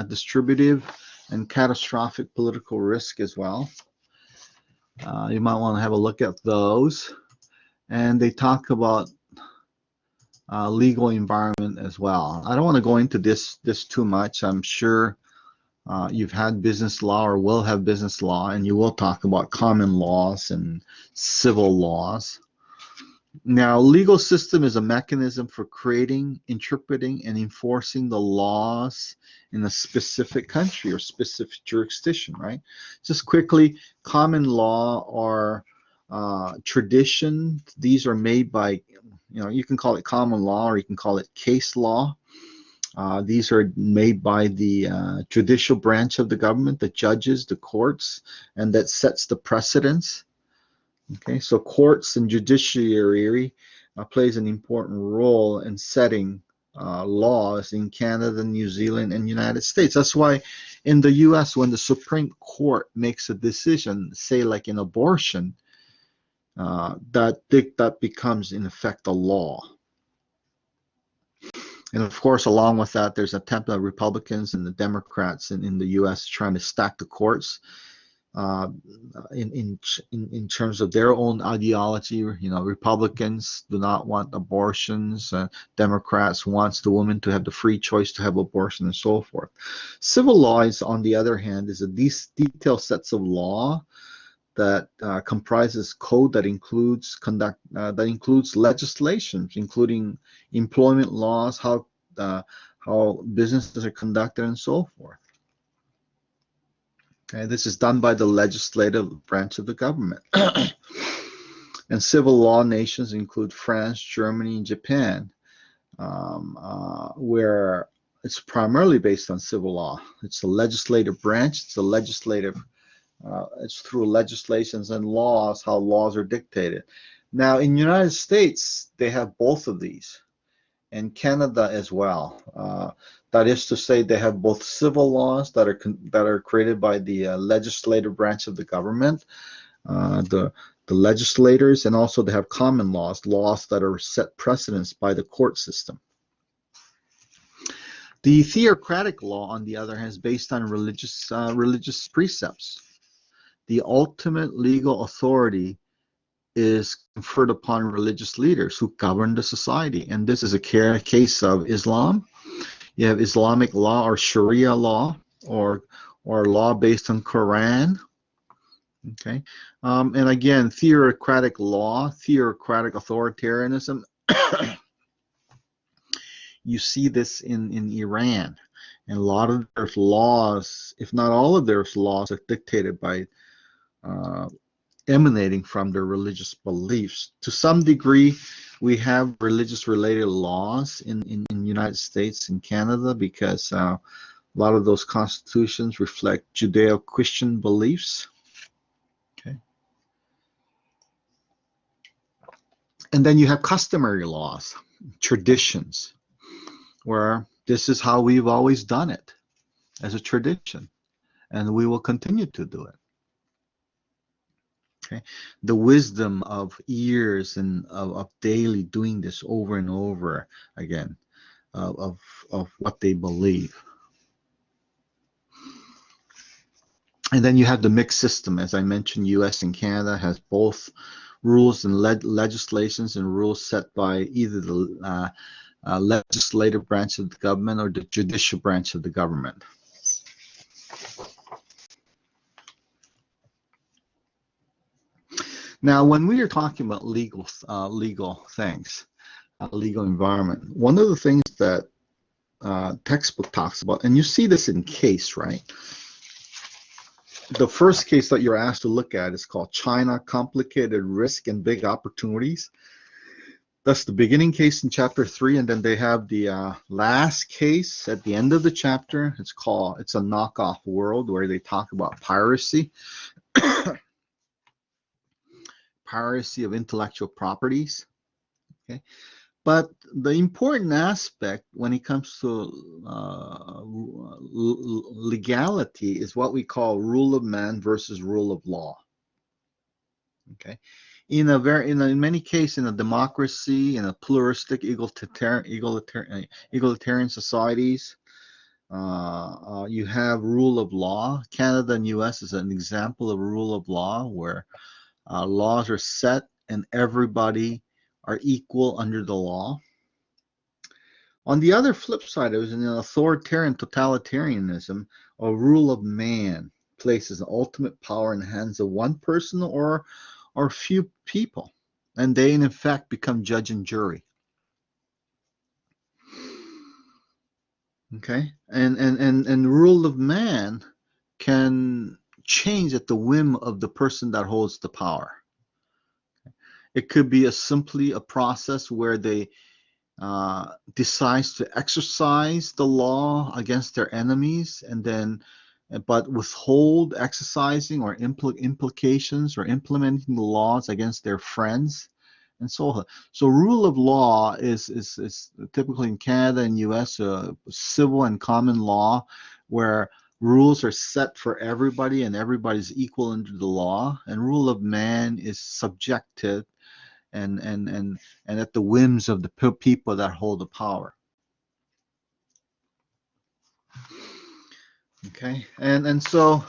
distributive, and catastrophic political risk as well. You might want to have a look at those. And they talk about legal environment as well. I don't want to go into this too much. I'm sure you've had business law or will have business law, and you will talk about common laws and civil laws. Now, legal system is a mechanism for creating, interpreting, and enforcing the laws in a specific country or specific jurisdiction, right? Just quickly, common law or tradition, these are made by, you can call it common law or you can call it case law. These are made by the judicial branch of the government, the judges, the courts, and that sets the precedents. Okay, so courts and judiciary plays an important role in setting laws in Canada, New Zealand, and United States. That's why in the US, when the Supreme Court makes a decision, say like in abortion, that becomes in effect a law. And of course, along with that, there's an attempt of Republicans and the Democrats in the US trying to stack the courts. In terms of their own ideology, Republicans do not want abortions. Democrats wants the woman to have the free choice to have abortion and so forth. Civil law is, on the other hand, is these detailed sets of law that comprises code that includes legislation, including employment laws, how businesses are conducted, and so forth. Okay, this is done by the legislative branch of the government. And civil law nations include France, Germany, and Japan, where it's primarily based on civil law. It's the legislative branch. It's the legislative. It's through legislations and laws how laws are dictated. Now, in the United States, they have both of these, and Canada as well. That is to say, they have both civil laws that are created by the legislative branch of the government, the legislators, and also they have common laws that are set precedents by the court system. The theocratic law, on the other hand, is based on religious precepts. The ultimate legal authority is conferred upon religious leaders who govern the society. And this is a case of Islam. You have Islamic law or Sharia law, or law based on Quran. Okay, and again, theocratic law, theocratic authoritarianism. You see this in Iran, and a lot of their laws, if not all of their laws, are dictated by uh, emanating from their religious beliefs. To some degree, we have religious-related laws in the United States and Canada because a lot of those constitutions reflect Judeo-Christian beliefs. Okay. And then you have customary laws, traditions, where this is how we've always done it as a tradition, and we will continue to do it. Okay. The wisdom of years and of daily doing this over and over again, of what they believe. And then you have the mixed system. As I mentioned, US and Canada has both rules and legislations and rules set by either the legislative branch of the government or the judicial branch of the government. Now, when we are talking about legal things, legal environment, one of the things that textbook talks about, and you see this in case, right? The first case that you're asked to look at is called China, Complicated Risk and Big Opportunities. That's the beginning case in chapter 3, and then they have the last case at the end of the chapter. It's a knockoff world, where they talk about piracy. Piracy of intellectual properties. Okay, but the important aspect when it comes to legality is what we call rule of man versus rule of law. Okay, in many cases, in a democracy, in a pluralistic egalitarian societies, you have rule of law. Canada and US is an example of rule of law, where laws are set and everybody are equal under the law. On the other flip side, it was in an authoritarian totalitarianism, a rule of man places ultimate power in the hands of one person or few people, and they in effect become judge and jury. Okay, and rule of man can change at the whim of the person that holds the power. It could be simply a process where they decides to exercise the law against their enemies, and then but withhold exercising or implications or implementing the laws against their friends, and so on. So rule of law is typically in Canada and US civil and common law, where rules are set for everybody and everybody's equal under the law, and rule of man is subjective and at the whims of the people that hold the power. Okay, and so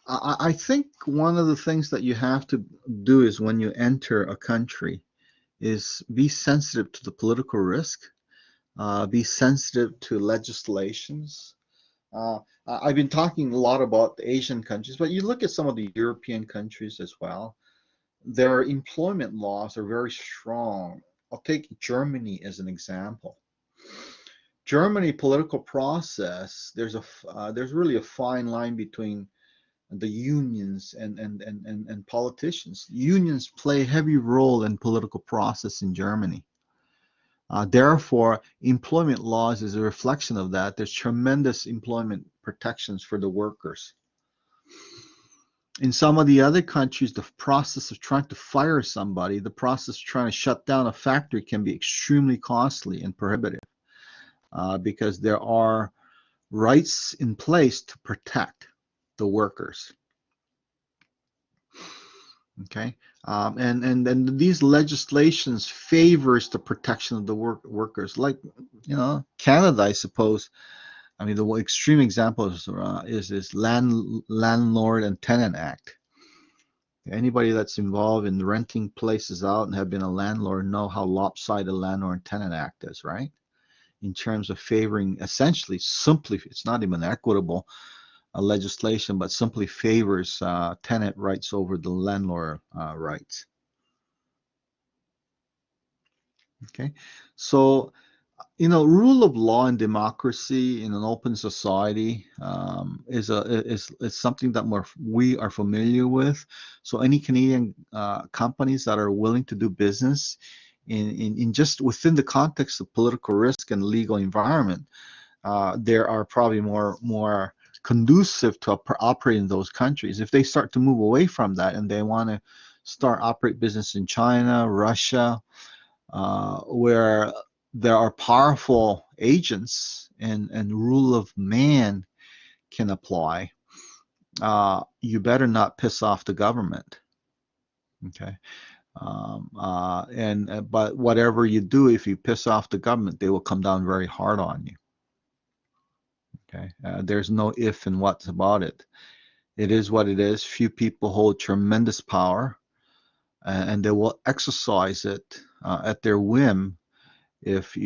I think one of the things that you have to do is when you enter a country is be sensitive to the political risk, be sensitive to legislations. I've been talking a lot about the Asian countries, but you look at some of the European countries as well. Their employment laws are very strong. I'll take Germany as an example. Germany political process, there's really a fine line between the unions and politicians. Unions play a heavy role in political process in Germany. Therefore, employment laws is a reflection of that. There's tremendous employment protections for the workers. In some of the other countries, the process of trying to fire somebody, the process of trying to shut down a factory can be extremely costly and prohibitive because there are rights in place to protect the workers. Okay, and these legislations favors the protection of the workers. Like Canada, I suppose. I mean, the extreme example is this Landlord and Tenant Act. Anybody that's involved in renting places out and have been a landlord know how lopsided the Landlord and Tenant Act is, right? In terms of favoring, essentially, simply, it's not even equitable legislation, but simply favors tenant rights over the landlord rights. Okay, so rule of law and democracy in an open society is something that we are familiar with. So any Canadian companies that are willing to do business in just within the context of political risk and legal environment, there are probably more conducive to operate in those countries. If they start to move away from that and they want to start operate business in China, Russia, where there are powerful agents and rule of man can apply, you better not piss off the government. Okay. But whatever you do, if you piss off the government, they will come down very hard on you. Okay. There's no if and whats about it. It is what it is. Few people hold tremendous power, and they will exercise it at their whim if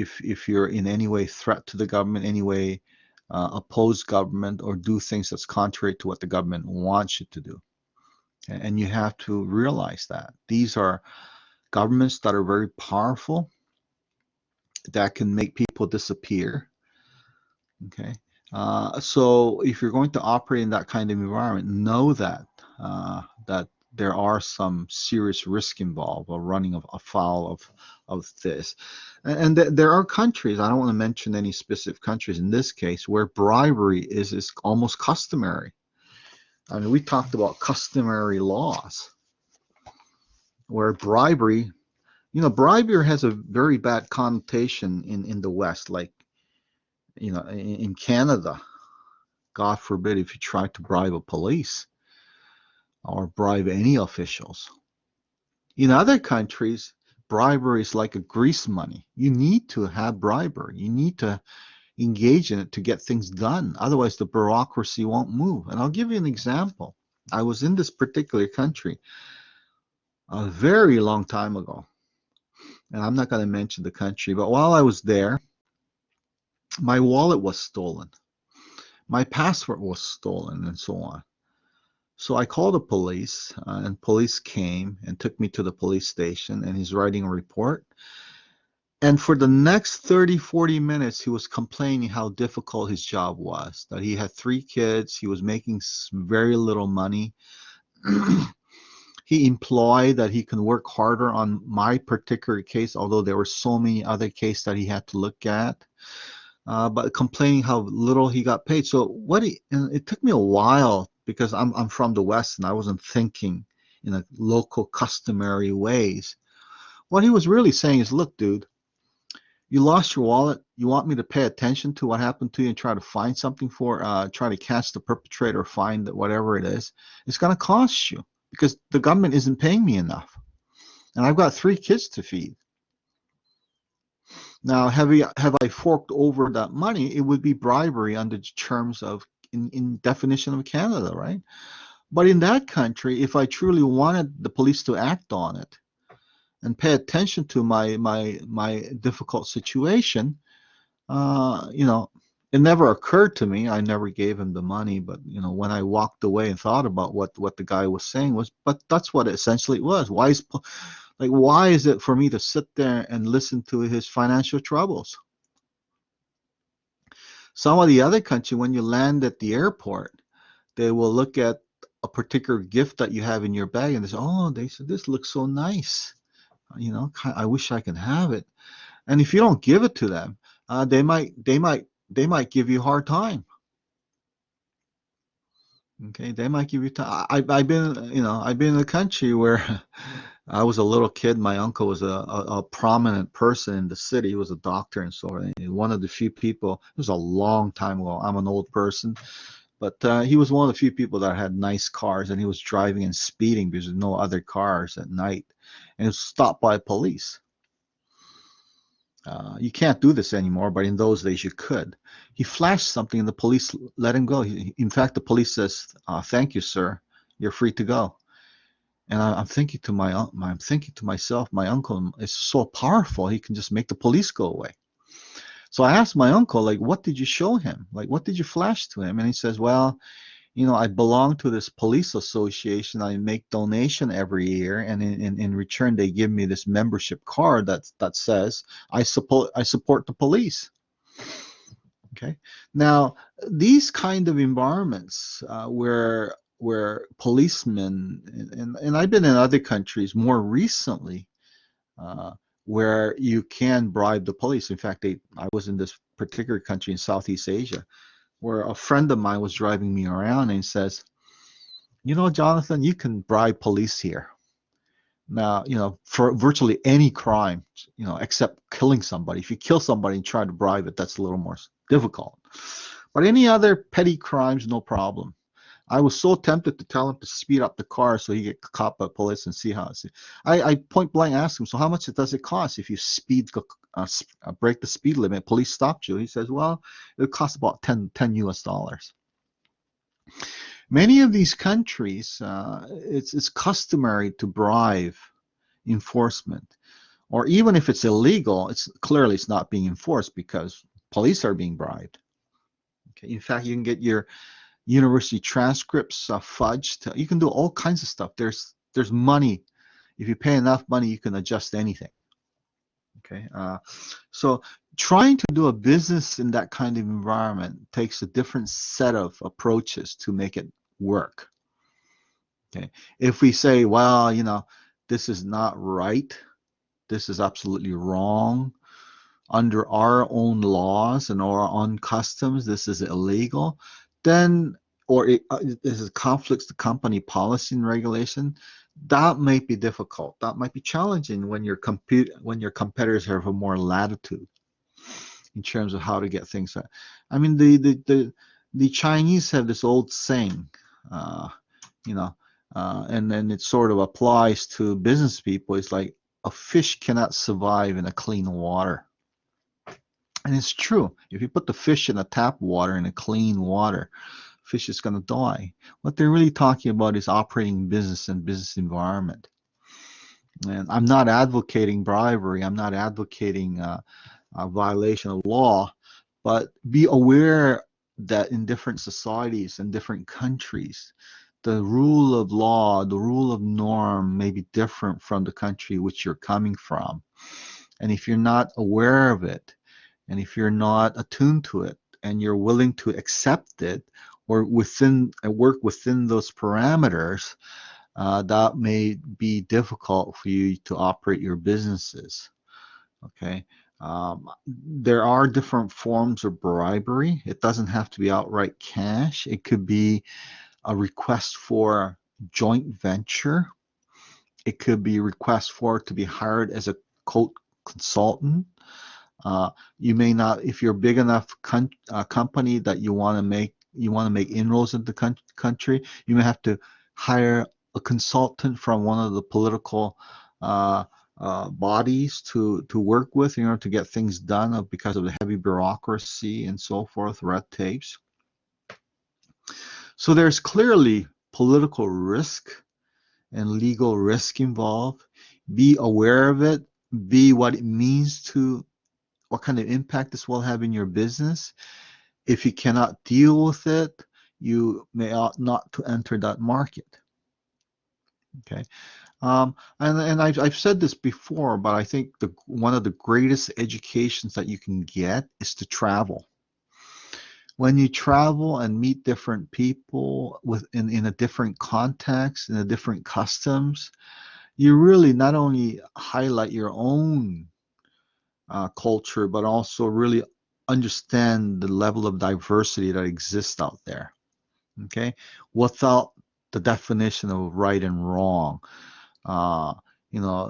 you're in any way threat to the government, any way oppose government, or do things that's contrary to what the government wants you to do. And you have to realize that these are governments that are very powerful, that can make people disappear. Okay. So if you're going to operate in that kind of environment, know that there are some serious risk involved or running afoul of this. And there are countries, I don't want to mention any specific countries in this case, where bribery is almost customary. I mean, we talked about customary laws where bribery has a very bad connotation in the West, like, in Canada. God forbid if you try to bribe a police or bribe any officials. In other countries, bribery is like a grease money. You need to have bribery. You need to engage in it to get things done. Otherwise, the bureaucracy won't move. And I'll give you an example. I was in this particular country a very long time ago. And I'm not going to mention the country, but while I was there, my wallet was stolen. My passport was stolen and so on. So I called the police, and police came and took me to the police station, and he's writing a report. And for the next 30, 40 minutes, he was complaining how difficult his job was, that he had 3 kids, he was making very little money. He implied that he can work harder on my particular case, although there were so many other cases that he had to look at. But complaining how little he got paid. So it took me a while, because I'm from the West and I wasn't thinking in a local customary ways. What he was really saying is, look, dude, you lost your wallet. You want me to pay attention to what happened to you and try to find something try to catch the perpetrator, find whatever it is. It's going to cost you because the government isn't paying me enough. And I've got 3 kids to feed. Now, have I forked over that money? It would be bribery under the terms of in definition of Canada, right? But in that country, if I truly wanted the police to act on it and pay attention to my difficult situation, it never occurred to me. I never gave him the money, but when I walked away and thought about what the guy was saying but that's what essentially it was. Why is it for me to sit there and listen to his financial troubles? Some of the other country, when you land at the airport, they will look at a particular gift that you have in your bag and they say, oh, they said this looks so nice. I wish I could have it. And if you don't give it to them, they might give you a hard time. Okay, they might give you time. I've been in a country where I was a little kid. My uncle was a prominent person in the city. He was a doctor and so on. One of the few people. It was a long time ago. I'm an old person, but he was one of the few people that had nice cars, and he was driving and speeding because there's no other cars at night, and he was stopped by police. You can't do this anymore, but in those days you could. He flashed something and the police let him go. In fact, the police says, "Thank you, sir. You're free to go." And I'm thinking to I'm thinking to myself, my uncle is so powerful, he can just make the police go away. So I asked my uncle, like, what did you show him? Like, what did you flash to him? And he says, well, I belong to this police association. I make donation every year, and in return, they give me this membership card that says I support the police. Okay. Now, these kind of environments where policemen and I've been in other countries more recently uh, where you can bribe the police. In fact, I was in this particular country in Southeast Asia where a friend of mine was driving me around and he says, Jonathan, you can bribe police here. Now, for virtually any crime, except killing somebody. If you kill somebody and try to bribe it, that's a little more difficult. But any other petty crimes, no problem. I was so tempted to tell him to speed up the car so he get caught by police and see how it's. I point blank asked him, so how much does it cost if you break the speed limit? Police stopped you. He says, well, it costs about 10 US dollars. Many of these countries, it's customary to bribe enforcement, or even if it's illegal, it's not being enforced because police are being bribed. Okay. In fact, you can get your university transcripts fudged. You can do all kinds of stuff. There's money. If you pay enough money, you can adjust anything. Okay. So trying to do a business in that kind of environment takes a different set of approaches to make it work. Okay. If we say, well, this is not right, this is absolutely wrong, under our own laws and our own customs, this is illegal, then, or this is conflicts to company policy and regulation, that might be difficult. That might be challenging when your competitors have more latitude in terms of how to get things done. I mean, the Chinese have this old saying, you know, and then it sort of applies to business people. It's like a fish cannot survive in a clean water. And it's true. If you put the fish in a tap water, in a clean water, fish is going to die. What they're really talking about is operating business and business environment. And I'm not advocating bribery. I'm not advocating a violation of law, but be aware that in different societies and different countries, the rule of law, the rule of norm may be different from the country which you're coming from. And if you're not aware of it, and if you're not attuned to it, and you're willing to accept it, or work within those parameters, that may be difficult for you to operate your businesses. Okay. There are different forms of bribery. It doesn't have to be outright cash. It could be a request for joint venture. It could be a request for to be hired as a consultant. You may not, if you're a big enough company that you want to make inroads into the country, you may have to hire a consultant from one of the political bodies to work with, to get things done because of the heavy bureaucracy and so forth, red tapes. So there's clearly political risk and legal risk involved. Be aware of it. Be what it means to, what kind of impact this will have in your business. If you cannot deal with it, you may ought not to enter that market. Okay. And I've said this before, but I think one of the greatest educations that you can get is to travel. When you travel and meet different people in a different context, in a different customs, you really not only highlight your own culture, but also really understand the level of diversity that exists out there. Okay, without the definition of right and wrong.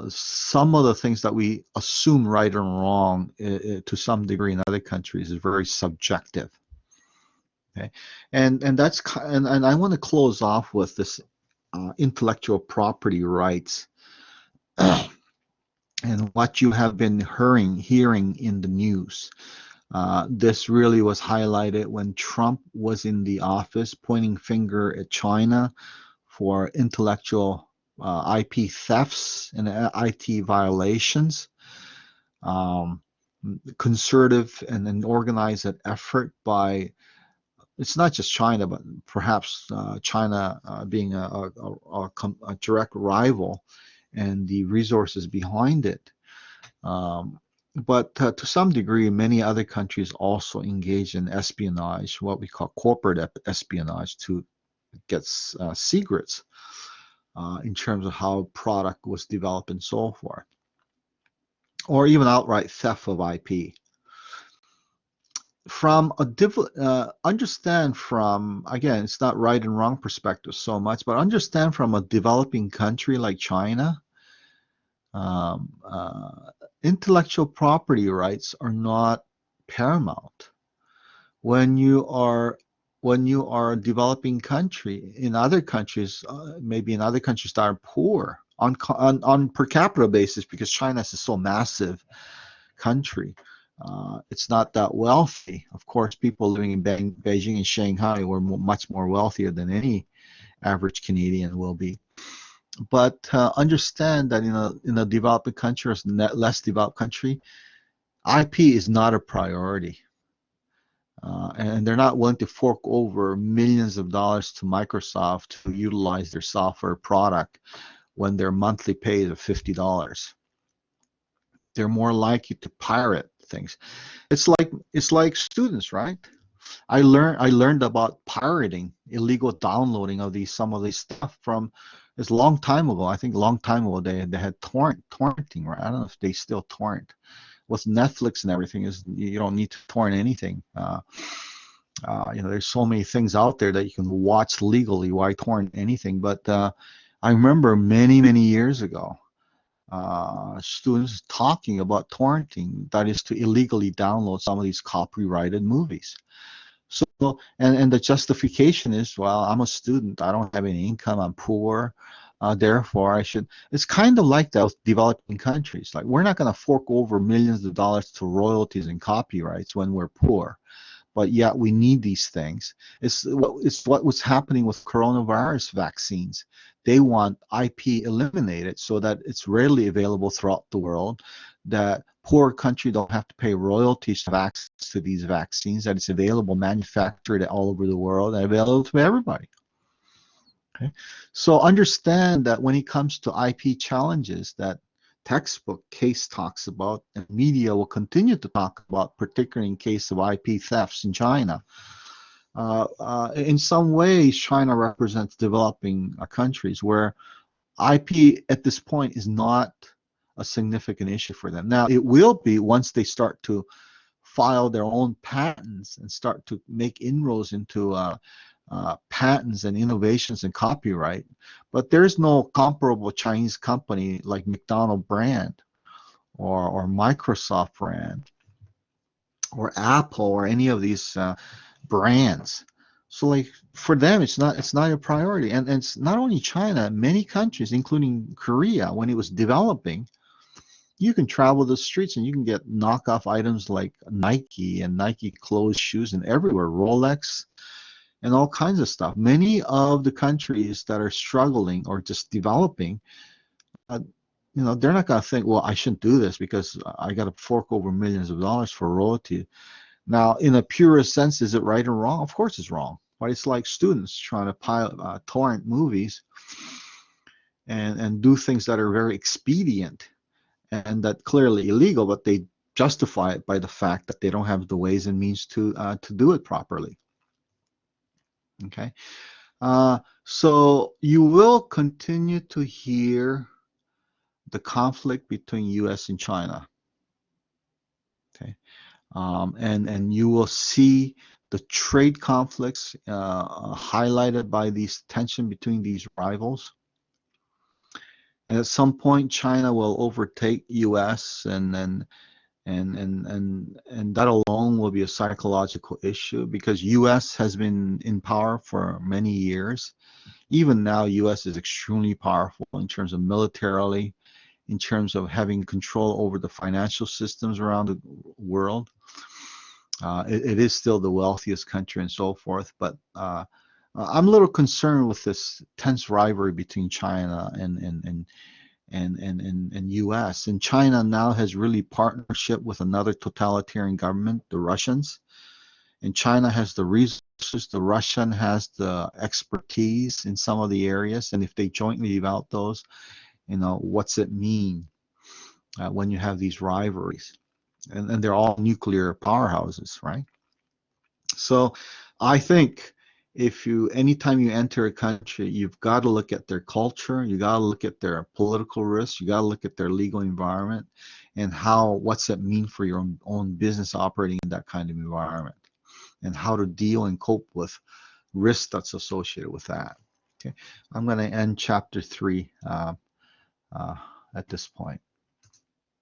Some of the things that we assume right and wrong to some degree in other countries is very subjective. Okay, and I want to close off with this intellectual property rights. and what you have been hearing in the news. This really was highlighted when Trump was in the office, pointing finger at China for intellectual IP thefts and IT violations. Um, Concerted and an organized effort by, it's not just China, but perhaps China being a direct rival and the resources behind it. Um, but to some degree, many other countries also engage in espionage, what we call corporate espionage, to get secrets in terms of how product was developed and so forth, or even outright theft of IP. From a understand from, again, it's not right and wrong perspective so much, but understand from a developing country like China, um, uh, intellectual property rights are not paramount. When you are a developing country, in other countries, maybe in other countries that are poor on per capita basis, because China is so massive country. It's not that wealthy. Of course, people living in Beijing and Shanghai were much more wealthier than any average Canadian will be. But understand that in a developing country or less developed country, IP is not a priority. And they're not willing to fork over millions of dollars to Microsoft to utilize their software product when their monthly pay is $50. They're more likely to pirate things. It's like students, right? I learned about pirating, illegal downloading of some of these stuff from it's a long time ago. I think a long time ago they had torrenting, right? I don't know if they still torrent. With Netflix and everything, is you don't need to torrent anything. There's so many things out there that you can watch legally. Why torrent anything? But I remember many years ago, students talking about torrenting, that is to illegally download some of these copyrighted movies. So, and the justification is, well, I'm a student, I don't have any income, I'm poor, therefore I should. It's kind of like that with developing countries. Like, we're not going to fork over millions of dollars to royalties and copyrights when we're poor, but yet we need these things. It's what was happening with coronavirus vaccines. They want IP eliminated so that it's readily available throughout the world, that poor country don't have to pay royalties to have access to these vaccines, that it's available, manufactured all over the world, and available to everybody. Okay? So understand that when it comes to IP challenges that textbook case talks about, and media will continue to talk about, particularly in case of IP thefts in China. In some ways, China represents developing countries where IP at this point is not a significant issue for them. Now, it will be once they start to file their own patents and start to make inroads into patents and innovations and copyright. But there's no comparable Chinese company like McDonald brand or Microsoft brand or Apple or any of these brands. So, like, for them, it's not a priority. And it's not only China, many countries, including Korea, when it was developing, you can travel the streets and you can get knockoff items like Nike and Nike clothes, shoes, and everywhere, Rolex, and all kinds of stuff. Many of the countries that are struggling or just developing, they're not going to think, well, I shouldn't do this because I got to fork over millions of dollars for royalty. Now, in a purest sense, is it right or wrong? Of course it's wrong. But it's like students trying to torrent movies and do things that are very expedient and that clearly illegal, but they justify it by the fact that they don't have the ways and means to do it properly. Okay, so you will continue to hear the conflict between U.S. and China. Okay, and you will see the trade conflicts highlighted by these tension between these rivals. And at some point, China will overtake U.S. and that alone will be a psychological issue because U.S. has been in power for many years. Even now, U.S. is extremely powerful in terms of militarily in terms of having control over the financial systems around the world. It is still the wealthiest country and so forth, but I'm a little concerned with this tense rivalry between China and U.S. And China now has really partnership with another totalitarian government, the Russians. And China has the resources, the Russian has the expertise in some of the areas. And if they jointly develop those, what's it mean when you have these rivalries? And they're all nuclear powerhouses, right? So I think anytime you enter a country, you've got to look at their culture, you got to look at their political risks, you got to look at their legal environment, and what's that mean for your own business operating in that kind of environment, and how to deal and cope with risk that's associated with that. Okay, I'm going to end chapter 3 at this point.